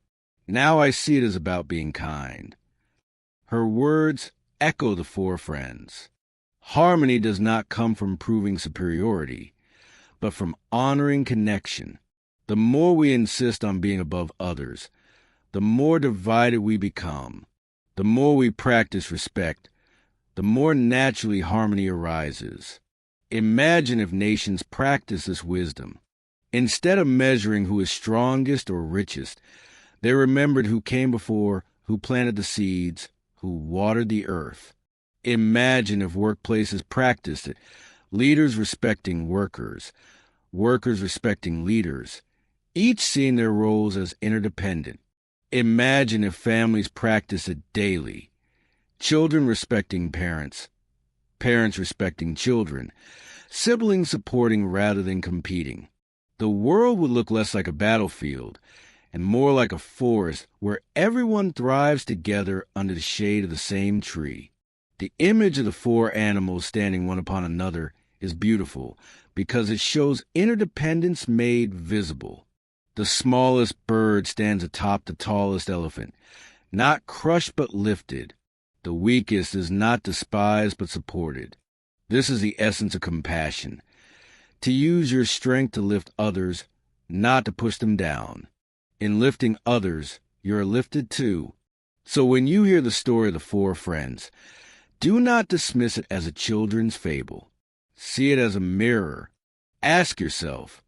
Now I see it as about being kind." Her words echo the four friends. Harmony does not come from proving superiority, but from honoring connection. The more we insist on being above others, the more divided we become. The more we practice respect, the more naturally harmony arises. Imagine if nations practiced this wisdom. Instead of measuring who is strongest or richest, they remembered who came before, who planted the seeds, who watered the earth. Imagine if workplaces practiced it, leaders respecting workers, workers respecting leaders, each seeing their roles as interdependent. Imagine if families practiced it daily, children respecting parents, parents respecting children, siblings supporting rather than competing. The world would look less like a battlefield and more like a forest where everyone thrives together under the shade of the same tree. The image of the four animals standing one upon another is beautiful because it shows interdependence made visible. The smallest bird stands atop the tallest elephant, not crushed but lifted. The weakest is not despised but supported. This is the essence of compassion. To use your strength to lift others, not to push them down. In lifting others, you're lifted too. So when you hear the story of the four friends, do not dismiss it as a children's fable. See it as a mirror. Ask yourself,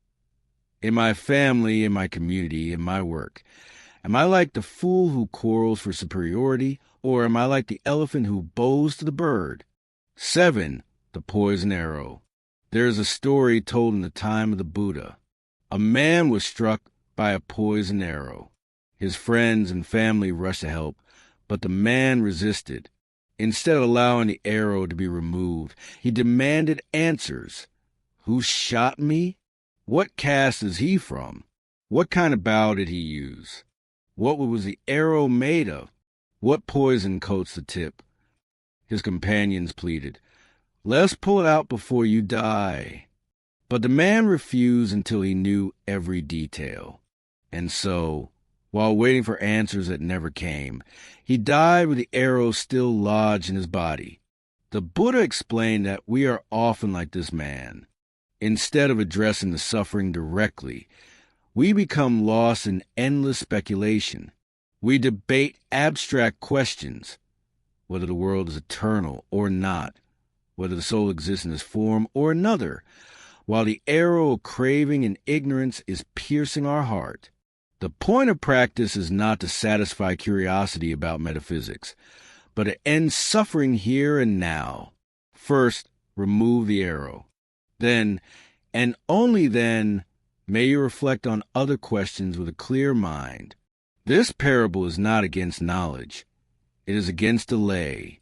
in my family, in my community, in my work, am I like the fool who quarrels for superiority, or am I like the elephant who bows to the bird? 7. The poison arrow. There is a story told in the time of the Buddha. A man was struck by a poison arrow. His friends and family rushed to help, but the man resisted. Instead of allowing the arrow to be removed, he demanded answers. Who shot me? What caste is he from? What kind of bow did he use? What was the arrow made of? What poison coats the tip? His companions pleaded, "Let's pull it out before you die." But the man refused until he knew every detail. And so, while waiting for answers that never came, he died with the arrow still lodged in his body. The Buddha explained that we are often like this man. Instead of addressing the suffering directly, we become lost in endless speculation. We debate abstract questions, whether the world is eternal or not, whether the soul exists in this form or another, while the arrow of craving and ignorance is piercing our heart. The point of practice is not to satisfy curiosity about metaphysics, but to end suffering here and now. First, remove the arrow. Then, and only then, may you reflect on other questions with a clear mind. This parable is not against knowledge. It is against delay.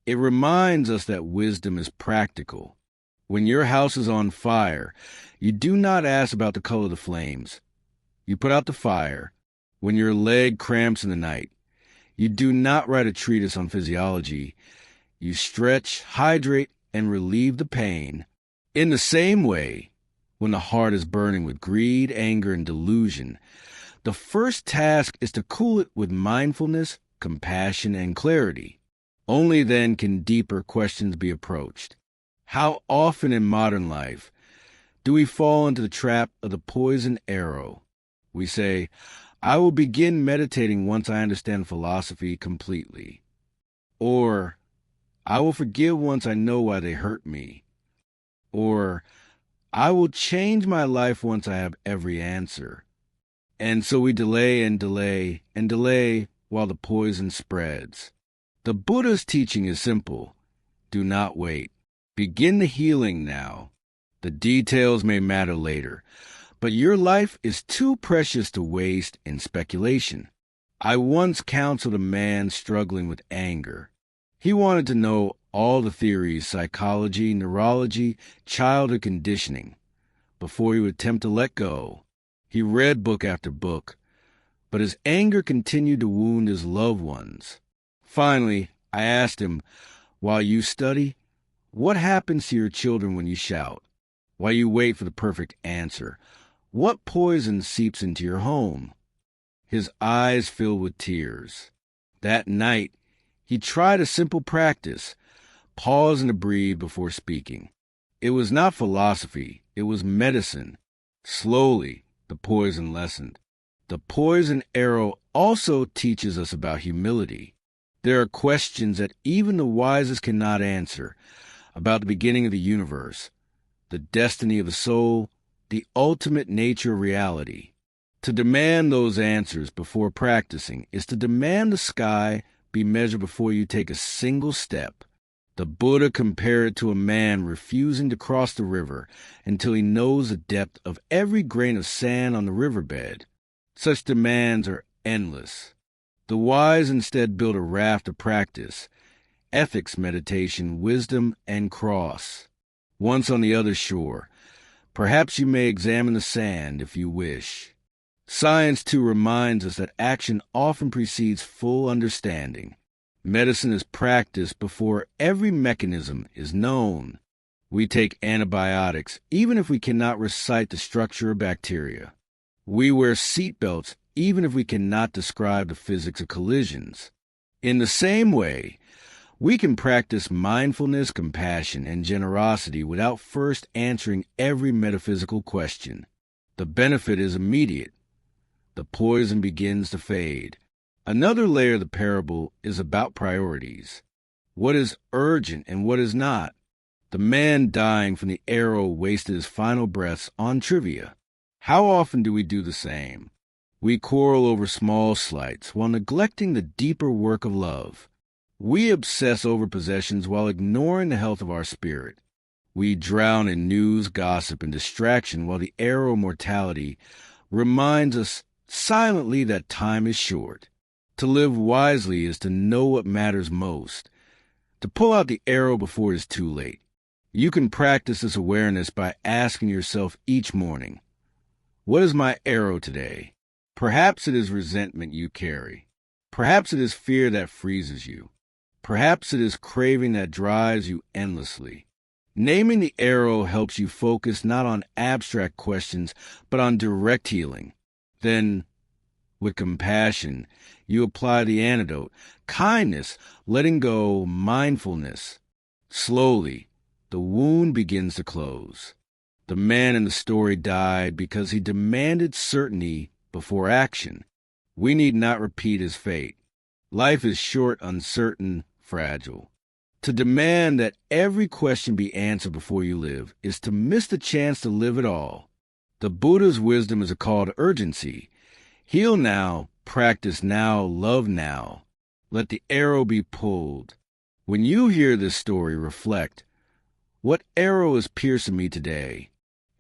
It reminds us that wisdom is practical. When your house is on fire, you do not ask about the color of the flames. You put out the fire. When your leg cramps in the night, you do not write a treatise on physiology. You stretch, hydrate, and relieve the pain. In the same way, when the heart is burning with greed, anger, and delusion, the first task is to cool it with mindfulness, compassion, and clarity. Only then can deeper questions be approached. How often in modern life do we fall into the trap of the poisoned arrow? We say, I will begin meditating once I understand philosophy completely. Or, I will forgive once I know why they hurt me. Or, I will change my life once I have every answer. And so we delay and delay and delay while the poison spreads. The Buddha's teaching is simple. Do not wait. Begin the healing now. The details may matter later, but your life is too precious to waste in speculation. I once counseled a man struggling with anger. He wanted to know all the theories, psychology, neurology, childhood conditioning, before he would attempt to let go. He read book after book, but his anger continued to wound his loved ones. Finally, I asked him, while you study, what happens to your children when you shout? While you wait for the perfect answer, what poison seeps into your home? His eyes filled with tears. That night, he tried a simple practice, pause and breathe before speaking. It was not philosophy, it was medicine. Slowly, the poison lessened. The poison arrow also teaches us about humility. There are questions that even the wisest cannot answer about the beginning of the universe, the destiny of the soul, the ultimate nature of reality. To demand those answers before practicing is to demand the sky be measured before you take a single step. The Buddha compared it to a man refusing to cross the river until he knows the depth of every grain of sand on the riverbed. Such demands are endless. The wise instead build a raft of practice, ethics, meditation, wisdom, and cross. Once on the other shore, perhaps you may examine the sand if you wish. Science, too, reminds us that action often precedes full understanding. Medicine is practiced before every mechanism is known. We take antibiotics even if we cannot recite the structure of bacteria. We wear seatbelts even if we cannot describe the physics of collisions. In the same way, we can practice mindfulness, compassion, and generosity without first answering every metaphysical question. The benefit is immediate. The poison begins to fade. Another layer of the parable is about priorities. What is urgent and what is not? The man dying from the arrow wasted his final breaths on trivia. How often do we do the same? We quarrel over small slights while neglecting the deeper work of love. We obsess over possessions while ignoring the health of our spirit. We drown in news, gossip, and distraction while the arrow of mortality reminds us silently that time is short. To live wisely is to know what matters most, to pull out the arrow before it is too late. You can practice this awareness by asking yourself each morning, what is my arrow today? Perhaps it is resentment you carry. Perhaps it is fear that freezes you. Perhaps it is craving that drives you endlessly. Naming the arrow helps you focus not on abstract questions, but on direct healing. Then, with compassion, you apply the antidote, kindness, letting go, mindfulness. Slowly, the wound begins to close. The man in the story died because he demanded certainty before action. We need not repeat his fate. Life is short, uncertain, fragile. To demand that every question be answered before you live is to miss the chance to live at all. The Buddha's wisdom is a call to urgency. Heal now, practice now, love now. Let the arrow be pulled. When you hear this story, reflect, what arrow is piercing me today?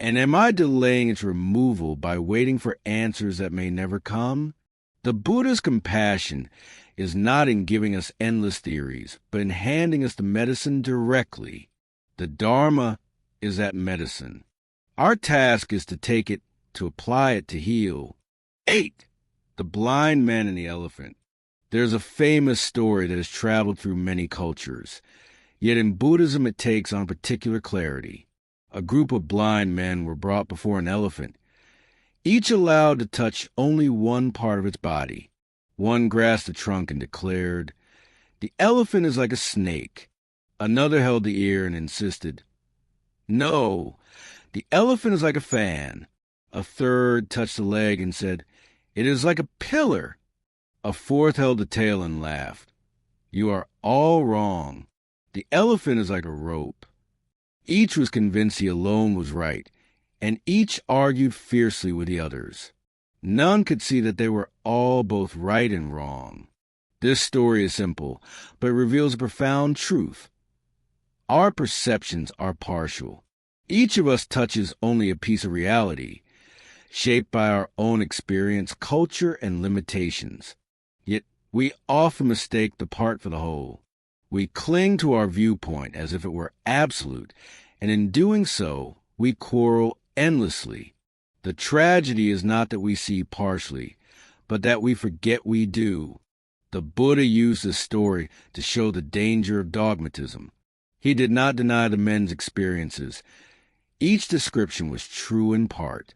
And am I delaying its removal by waiting for answers that may never come? The Buddha's compassion is not in giving us endless theories, but in handing us the medicine directly. The Dharma is that medicine. Our task is to take it, to apply it, to heal. 8. The blind man and the elephant. There's a famous story that has traveled through many cultures. Yet in Buddhism it takes on particular clarity. A group of blind men were brought before an elephant, each allowed to touch only one part of its body. One grasped the trunk and declared, "The elephant is like a snake." Another held the ear and insisted, "No, The elephant is like a fan. A third touched the leg and said, "It is like a pillar." A fourth held the tail and laughed. "You are all wrong. The elephant is like a rope." Each was convinced he alone was right, and each argued fiercely with the others. None could see that they were all both right and wrong. This story is simple, but reveals a profound truth. Our perceptions are partial. Each of us touches only a piece of reality, shaped by our own experience, culture, and limitations. Yet we often mistake the part for the whole. We cling to our viewpoint as if it were absolute, and in doing so, we quarrel endlessly. The tragedy is not that we see partially, but that we forget we do. The Buddha used this story to show the danger of dogmatism. He did not deny the men's experiences. Each description was true in part.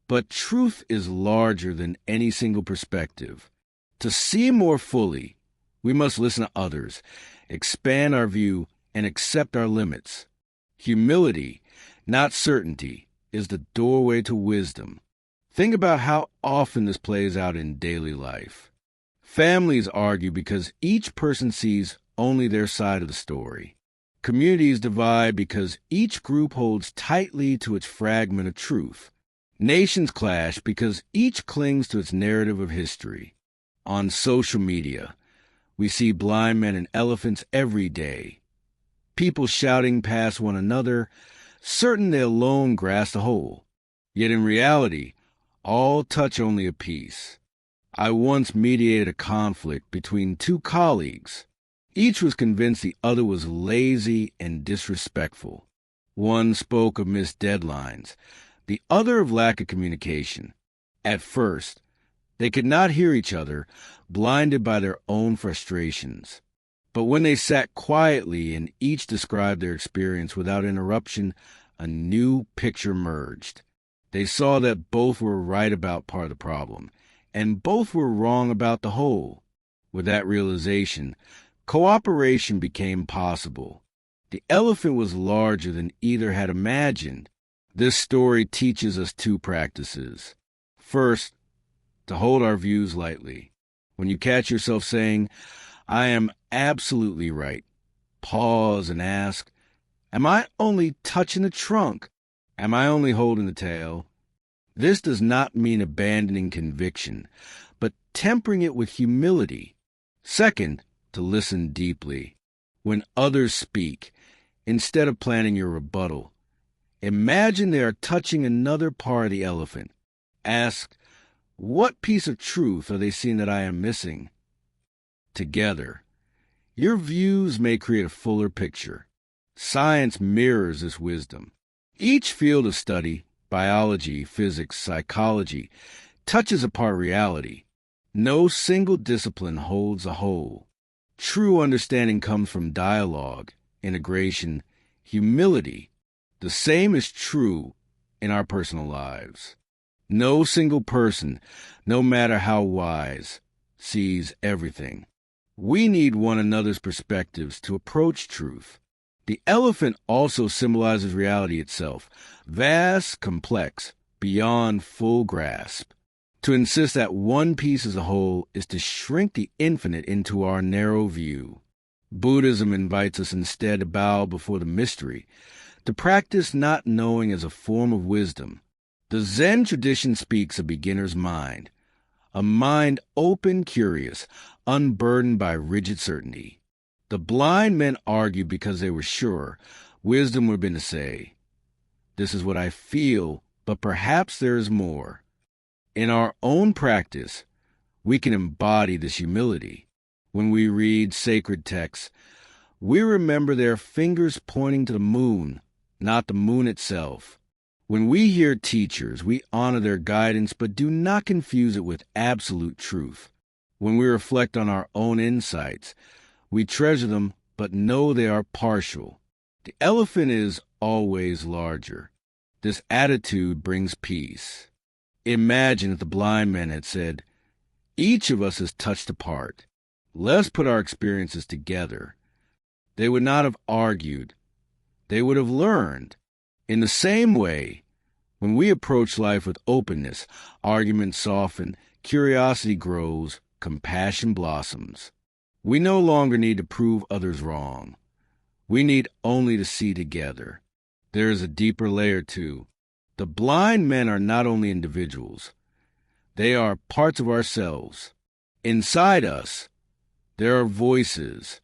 But truth is larger than any single perspective. To see more fully, we must listen to others, expand our view, and accept our limits. Humility, not certainty, is the doorway to wisdom. Think about how often this plays out in daily life. Families argue because each person sees only their side of the story. Communities divide because each group holds tightly to its fragment of truth. Nations clash because each clings to its narrative of history. On social media, we see blind men and elephants every day. People shouting past one another, certain they alone grasp the whole. Yet in reality, all touch only a piece. I once mediated a conflict between two colleagues. Each was convinced the other was lazy and disrespectful. One spoke of missed deadlines, the other of lack of communication. At first, they could not hear each other, blinded by their own frustrations. But when they sat quietly and each described their experience without interruption, a new picture emerged. They saw that both were right about part of the problem, and both were wrong about the whole. With that realization, cooperation became possible. The elephant was larger than either had imagined. This story teaches us two practices. First, to hold our views lightly. When you catch yourself saying, "I am absolutely right," pause and ask, "Am I only touching the trunk? Am I only holding the tail?" This does not mean abandoning conviction, but tempering it with humility. Second, to listen deeply. When others speak, instead of planning your rebuttal, imagine they are touching another part of the elephant. Ask, what piece of truth are they seeing that I am missing? Together, your views may create a fuller picture. Science mirrors this wisdom. Each field of study, biology, physics, psychology, touches apart reality. No single discipline holds a whole. True understanding comes from dialogue, integration, humility. The same is true in our personal lives. No single person, no matter how wise, sees everything. We need one another's perspectives to approach truth. The elephant also symbolizes reality itself, vast, complex, beyond full grasp. To insist that one piece is a whole is to shrink the infinite into our narrow view. Buddhism invites us instead to bow before the mystery, to practice not knowing as a form of wisdom. The Zen tradition speaks of beginner's mind, a mind open, curious, unburdened by rigid certainty. The blind men argued because they were sure. Wisdom would have been to say, "This is what I feel, but perhaps there is more." In our own practice, we can embody this humility. When we read sacred texts, we remember their fingers pointing to the moon, not the moon itself. When we hear teachers, we honor their guidance, but do not confuse it with absolute truth. When we reflect on our own insights, we treasure them, but know they are partial. The elephant is always larger. This attitude brings peace. Imagine if the blind man had said, "Each of us is touched apart. Let's put our experiences together." They would not have argued. They would have learned. In the same way, When we approach life with openness, arguments soften, curiosity grows, compassion blossoms. We no longer need to prove others wrong. We need only to see together. There is a deeper layer, too. The blind men are not only individuals. They are parts of ourselves. Inside us, there are voices.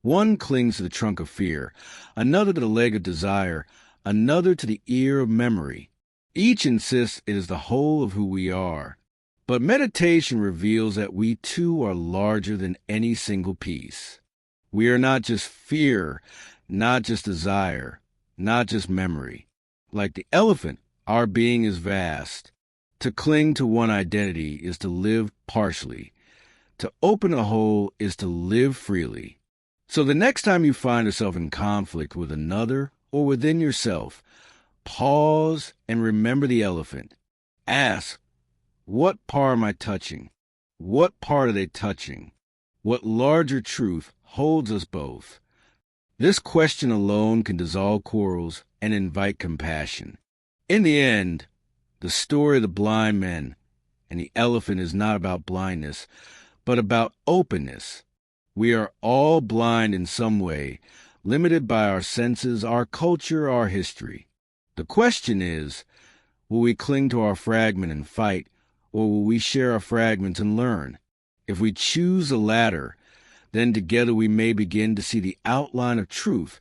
One clings to the trunk of fear, another to the leg of desire, another to the ear of memory. Each insists it is the whole of who we are. But meditation reveals that we too are larger than any single piece. We are not just fear, not just desire, not just memory. Like the elephant, our being is vast. To cling to one identity is to live partially. To open a whole is to live freely. So the next time you find yourself in conflict with another or within yourself, pause and remember the elephant. Ask, what part am I touching? What part are they touching? What larger truth holds us both? This question alone can dissolve quarrels and invite compassion. In the end, the story of the blind men and the elephant is not about blindness, but about openness. We are all blind in some way, limited by our senses, our culture, our history. The question is, will we cling to our fragment and fight, or will we share our fragments and learn? If we choose the latter, then together we may begin to see the outline of truth,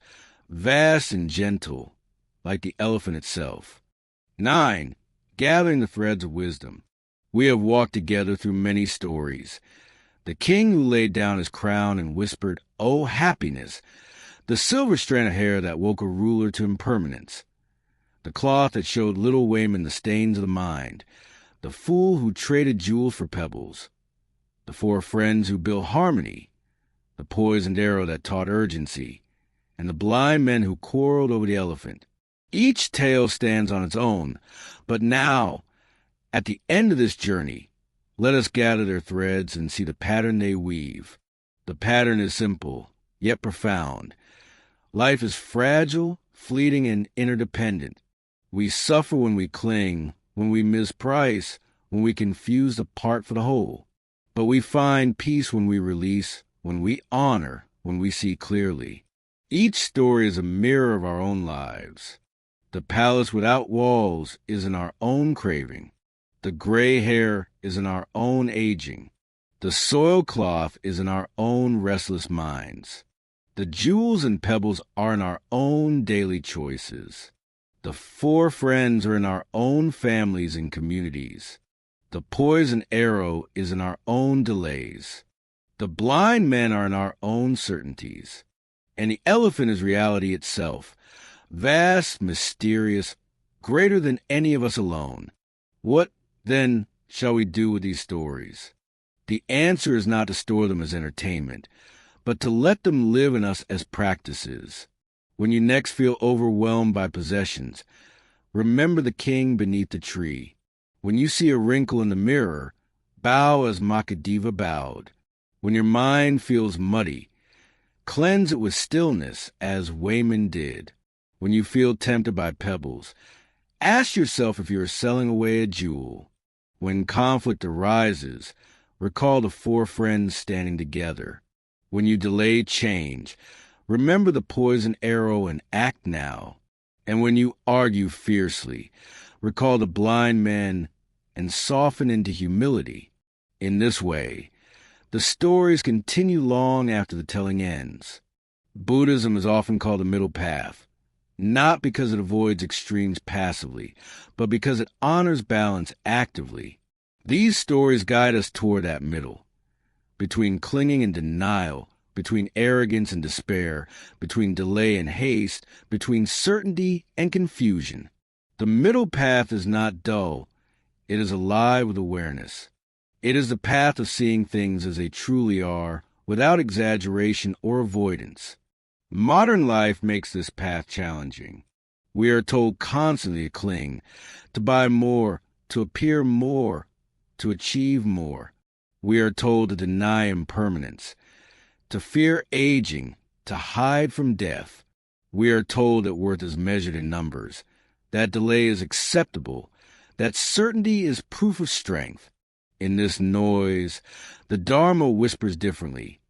vast and gentle, like the elephant itself. 9. Gathering the threads of wisdom. We have walked together through many stories. The king who laid down his crown and whispered, "Oh, happiness!" The silver strand of hair that woke a ruler to impermanence. The cloth that showed little Wayman the stains of the mind. The fool who traded jewels for pebbles. The 4 friends who built harmony. The poisoned arrow that taught urgency. And the blind men who quarreled over the elephant. Each tale stands on its own, but now, at the end of this journey, let us gather their threads and see the pattern they weave. The pattern is simple, yet profound. Life is fragile, fleeting, and interdependent. We suffer when we cling, when we misprice, when we confuse the part for the whole. But we find peace when we release, when we honor, when we see clearly. Each story is a mirror of our own lives. The palace without walls is in our own craving. The gray hair is in our own aging. The soiled cloth is in our own restless minds. The jewels and pebbles are in our own daily choices. The 4 friends are in our own families and communities. The poisoned arrow is in our own delays. The blind men are in our own certainties. And the elephant is reality itself, vast, mysterious, greater than any of us alone. What, then, shall we do with these stories? The answer is not to store them as entertainment, but to let them live in us as practices. When you next feel overwhelmed by possessions, remember the king beneath the tree. When you see a wrinkle in the mirror, bow as Makadeva bowed. When your mind feels muddy, cleanse it with stillness as Wayman did. When you feel tempted by pebbles, ask yourself if you are selling away a jewel. When conflict arises, recall the 4 friends standing together. When you delay change, remember the poisoned arrow and act now. And when you argue fiercely, recall the blind men and soften into humility. In this way, the stories continue long after the telling ends. Buddhism is often called the middle path, not because it avoids extremes passively, but because it honors balance actively. These stories guide us toward that middle, between clinging and denial, between arrogance and despair, between delay and haste, between certainty and confusion. The middle path is not dull. It is alive with awareness. It is the path of seeing things as they truly are, without exaggeration or avoidance. Modern life makes this path challenging. We are told constantly to cling, to buy more, to appear more, to achieve more. We are told to deny impermanence, to fear aging, to hide from death. We are told that worth is measured in numbers, That delay is acceptable. That certainty is proof of strength. In this noise, the Dharma whispers differently.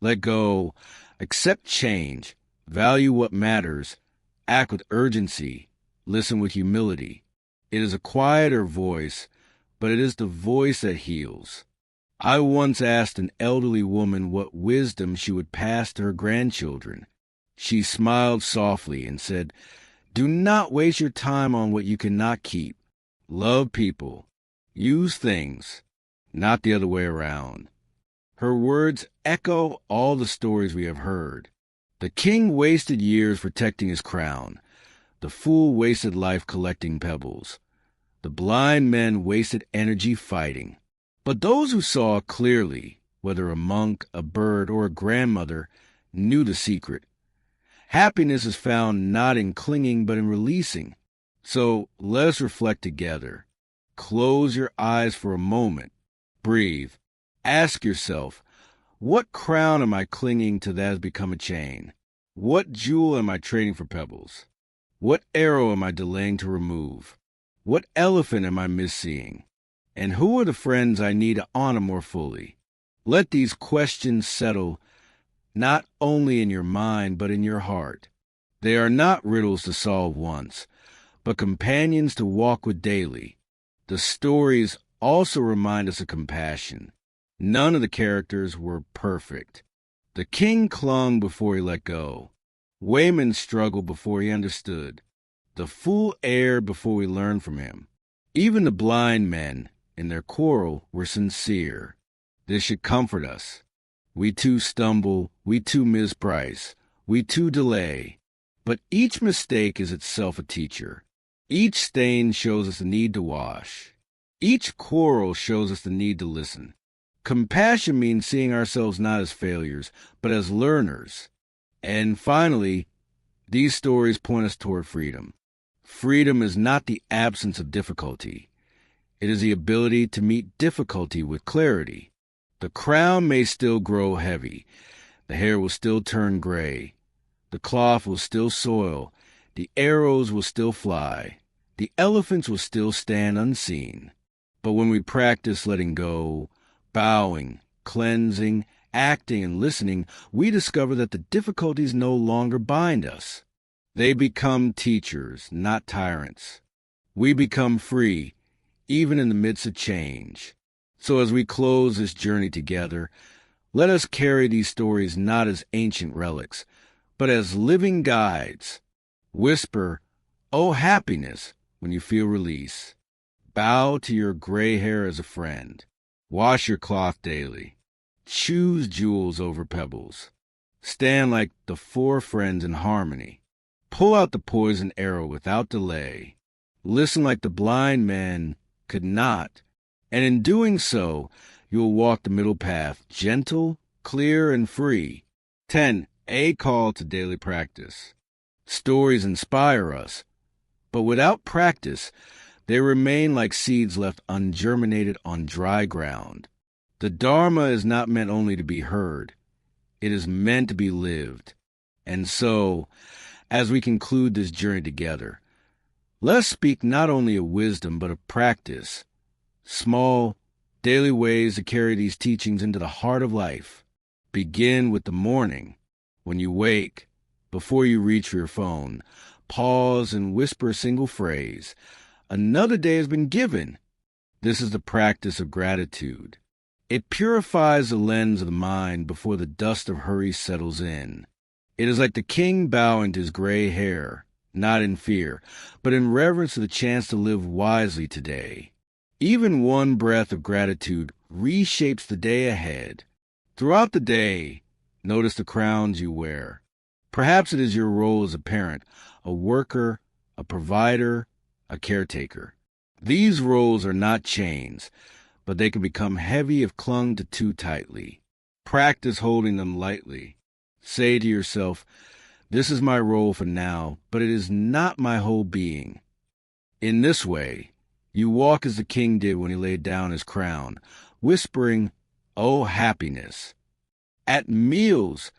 Let go, accept change, value what matters, act with urgency, listen with humility. It is a quieter voice, but it is the voice that heals. I once asked an elderly woman what wisdom she would pass to her grandchildren. She smiled softly and said, "Do not waste your time on what you cannot keep. Love people. Use things, not the other way around." Her words echo all the stories we have heard. The king wasted years protecting his crown. The fool wasted life collecting pebbles. The blind men wasted energy fighting. But those who saw clearly, whether a monk, a bird, or a grandmother, knew the secret. Happiness is found not in clinging, but in releasing. So let us reflect together. Close your eyes for a moment. Breathe. Ask yourself, what crown am I clinging to that has become a chain? What jewel am I trading for pebbles? What arrow am I delaying to remove? What elephant am I misseeing? And who are the friends I need to honor more fully? Let these questions settle not only in your mind, but in your heart. They are not riddles to solve once, but companions to walk with daily. The stories also remind us of compassion. None of the characters were perfect. The king clung before he let go. Wayman struggled before he understood. The fool erred before we learned from him. Even the blind men, in their quarrel, were sincere. This should comfort us. We too stumble, we too misprice, we too delay. But each mistake is itself a teacher. Each stain shows us the need to wash. Each quarrel shows us the need to listen. Compassion means seeing ourselves not as failures, but as learners. And finally, these stories point us toward freedom. Freedom is not the absence of difficulty. It is the ability to meet difficulty with clarity. The crown may still grow heavy. The hair will still turn gray. The cloth will still soil. The arrows will still fly. The elephants will still stand unseen. But when we practice letting go, bowing, cleansing, acting, and listening, we discover that the difficulties no longer bind us. They become teachers, not tyrants. We become free, even in the midst of change. So as we close this journey together, let us carry these stories not as ancient relics, but as living guides. Whisper, "Oh, happiness," when you feel release. Bow to your gray hair as a friend. Wash your cloth daily. Choose jewels over pebbles. Stand like the four friends in harmony. Pull out the poison arrow without delay. Listen like the blind man could not. And in doing so, you will walk the middle path, gentle, clear, and free. 10. A call to daily practice. Stories inspire us, but without practice, they remain like seeds left ungerminated on dry ground. The Dharma is not meant only to be heard. It is meant to be lived. And so, as we conclude this journey together, let us speak not only of wisdom, but of practice. Small, daily ways to carry these teachings into the heart of life. Begin with the morning. When you wake, before you reach for your phone, pause and whisper a single phrase. Another day has been given. This is the practice of gratitude. It purifies the lens of the mind before the dust of hurry settles in. It is like the king bowing to his gray hair, not in fear, but in reverence to the chance to live wisely today. Even one breath of gratitude reshapes the day ahead. Throughout the day, notice the crowns you wear. Perhaps it is your role as a parent, a worker, a provider, a caretaker. These roles are not chains, but they can become heavy if clung to too tightly. Practice holding them lightly. Say to yourself, "This is my role for now, but it is not my whole being." In this way, you walk as the king did when he laid down his crown, whispering, "Oh, happiness." At meals,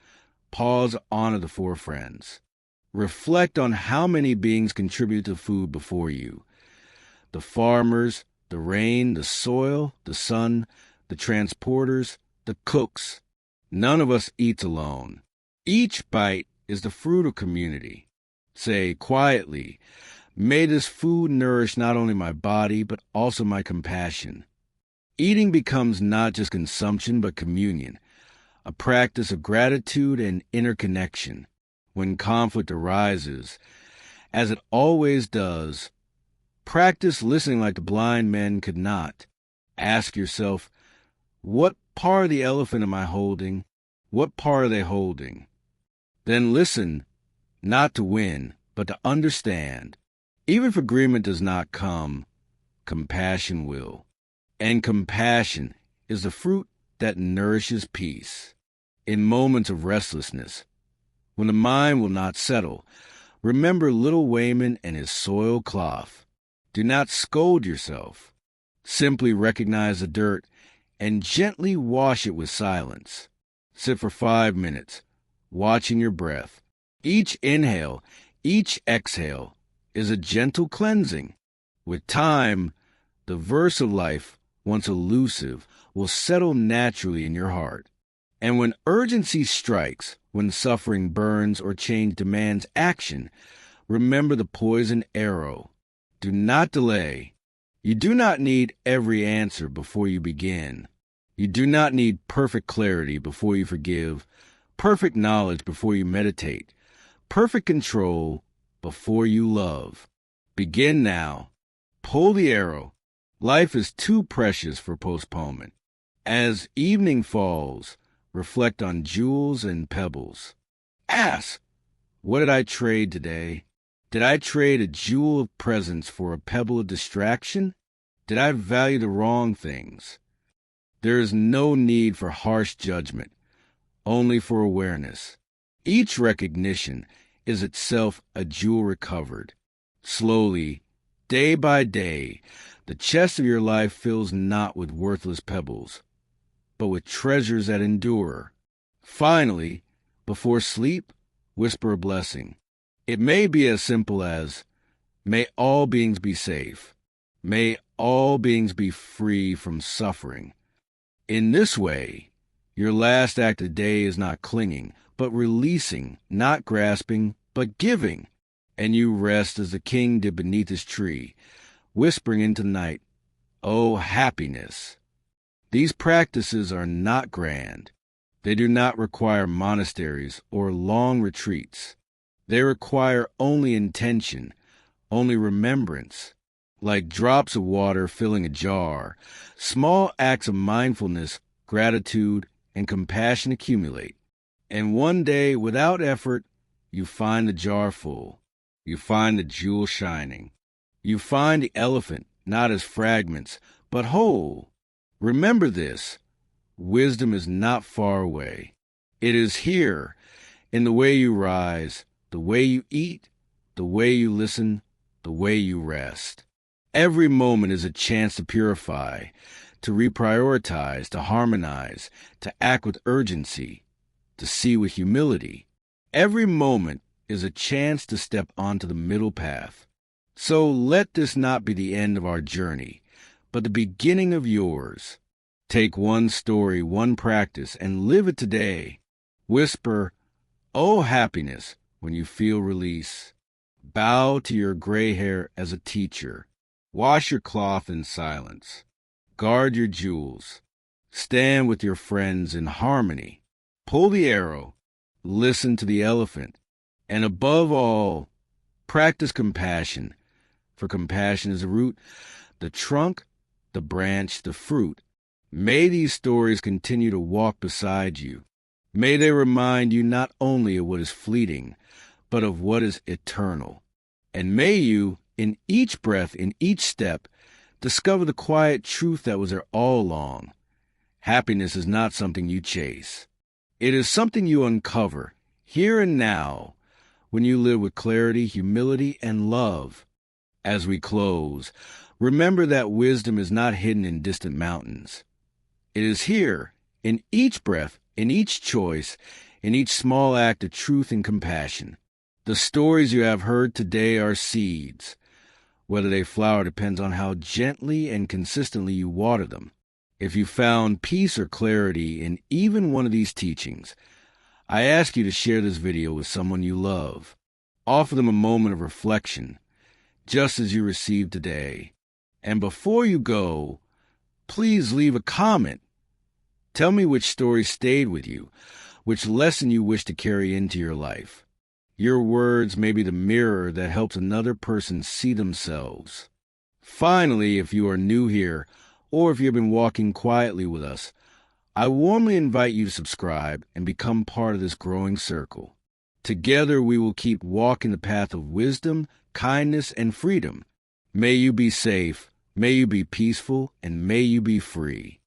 pause, honor the four friends. Reflect on how many beings contribute to food before you. The farmers, the rain, the soil, the sun, the transporters, the cooks. None of us eats alone. Each bite is the fruit of community. Say quietly, may this food nourish not only my body, but also my compassion. Eating becomes not just consumption, but communion, a practice of gratitude and interconnection. When conflict arises, as it always does, practice listening like the blind men could not. Ask yourself, what part of the elephant am I holding? What part are they holding? Then listen, not to win, but to understand. Even if agreement does not come, compassion will. And compassion is the fruit that nourishes peace. In moments of restlessness, when the mind will not settle, remember little Wayman and his soiled cloth. Do not scold yourself. Simply recognize the dirt and gently wash it with silence. Sit for 5 minutes, watching your breath. Each inhale, each exhale is a gentle cleansing. With time, the verse of life, once elusive, will settle naturally in your heart. And when urgency strikes, when suffering burns or change demands action, remember the poison arrow. Do not delay. You do not need every answer before you begin. You do not need perfect clarity before you forgive, perfect knowledge before you meditate, perfect control before you love. Begin now. Pull the arrow. Life is too precious for postponement. As evening falls, reflect on jewels and pebbles. Ask, what did I trade today? Did I trade a jewel of presence for a pebble of distraction? Did I value the wrong things? There is no need for harsh judgment, only for awareness. Each recognition is itself a jewel recovered. Slowly, day by day, the chest of your life fills not with worthless pebbles, but with treasures that endure. Finally, before sleep, whisper a blessing. It may be as simple as, may all beings be safe. May all beings be free from suffering. In this way, your last act of the day is not clinging, but releasing, not grasping, but giving. And you rest as the king did beneath his tree, whispering into the night, "Oh, happiness." These practices are not grand. They do not require monasteries or long retreats. They require only intention, only remembrance. Like drops of water filling a jar, small acts of mindfulness, gratitude, and compassion accumulate. And one day, without effort, you find the jar full. You find the jewel shining. You find the elephant not as fragments, but whole. Remember this, wisdom is not far away. It is here, in the way you rise, the way you eat, the way you listen, the way you rest. Every moment is a chance to purify, to reprioritize, to harmonize, to act with urgency, to see with humility. Every moment is a chance to step onto the middle path. So let this not be the end of our journey, but the beginning of yours. Take one story, one practice, and live it today. Whisper, "Oh, happiness," when you feel release. Bow to your gray hair as a teacher. Wash your cloth in silence. Guard your jewels. Stand with your friends in harmony. Pull the arrow. Listen to the elephant. And above all, practice compassion. For compassion is the root, the trunk, the branch, the fruit. May these stories continue to walk beside you. May they remind you not only of what is fleeting, but of what is eternal. And may you, in each breath, in each step, discover the quiet truth that was there all along. Happiness is not something you chase. It is something you uncover, here and now, when you live with clarity, humility, and love. As we close, remember that wisdom is not hidden in distant mountains. It is here, in each breath, in each choice, in each small act of truth and compassion. The stories you have heard today are seeds. Whether they flower depends on how gently and consistently you water them. If you found peace or clarity in even one of these teachings, I ask you to share this video with someone you love. Offer them a moment of reflection, just as you received today. And before you go, please leave a comment. Tell me which story stayed with you, which lesson you wish to carry into your life. Your words may be the mirror that helps another person see themselves. Finally, if you are new here, or if you've been walking quietly with us, I warmly invite you to subscribe and become part of this growing circle. Together we will keep walking the path of wisdom, kindness, and freedom. May you be safe, may you be peaceful, and may you be free.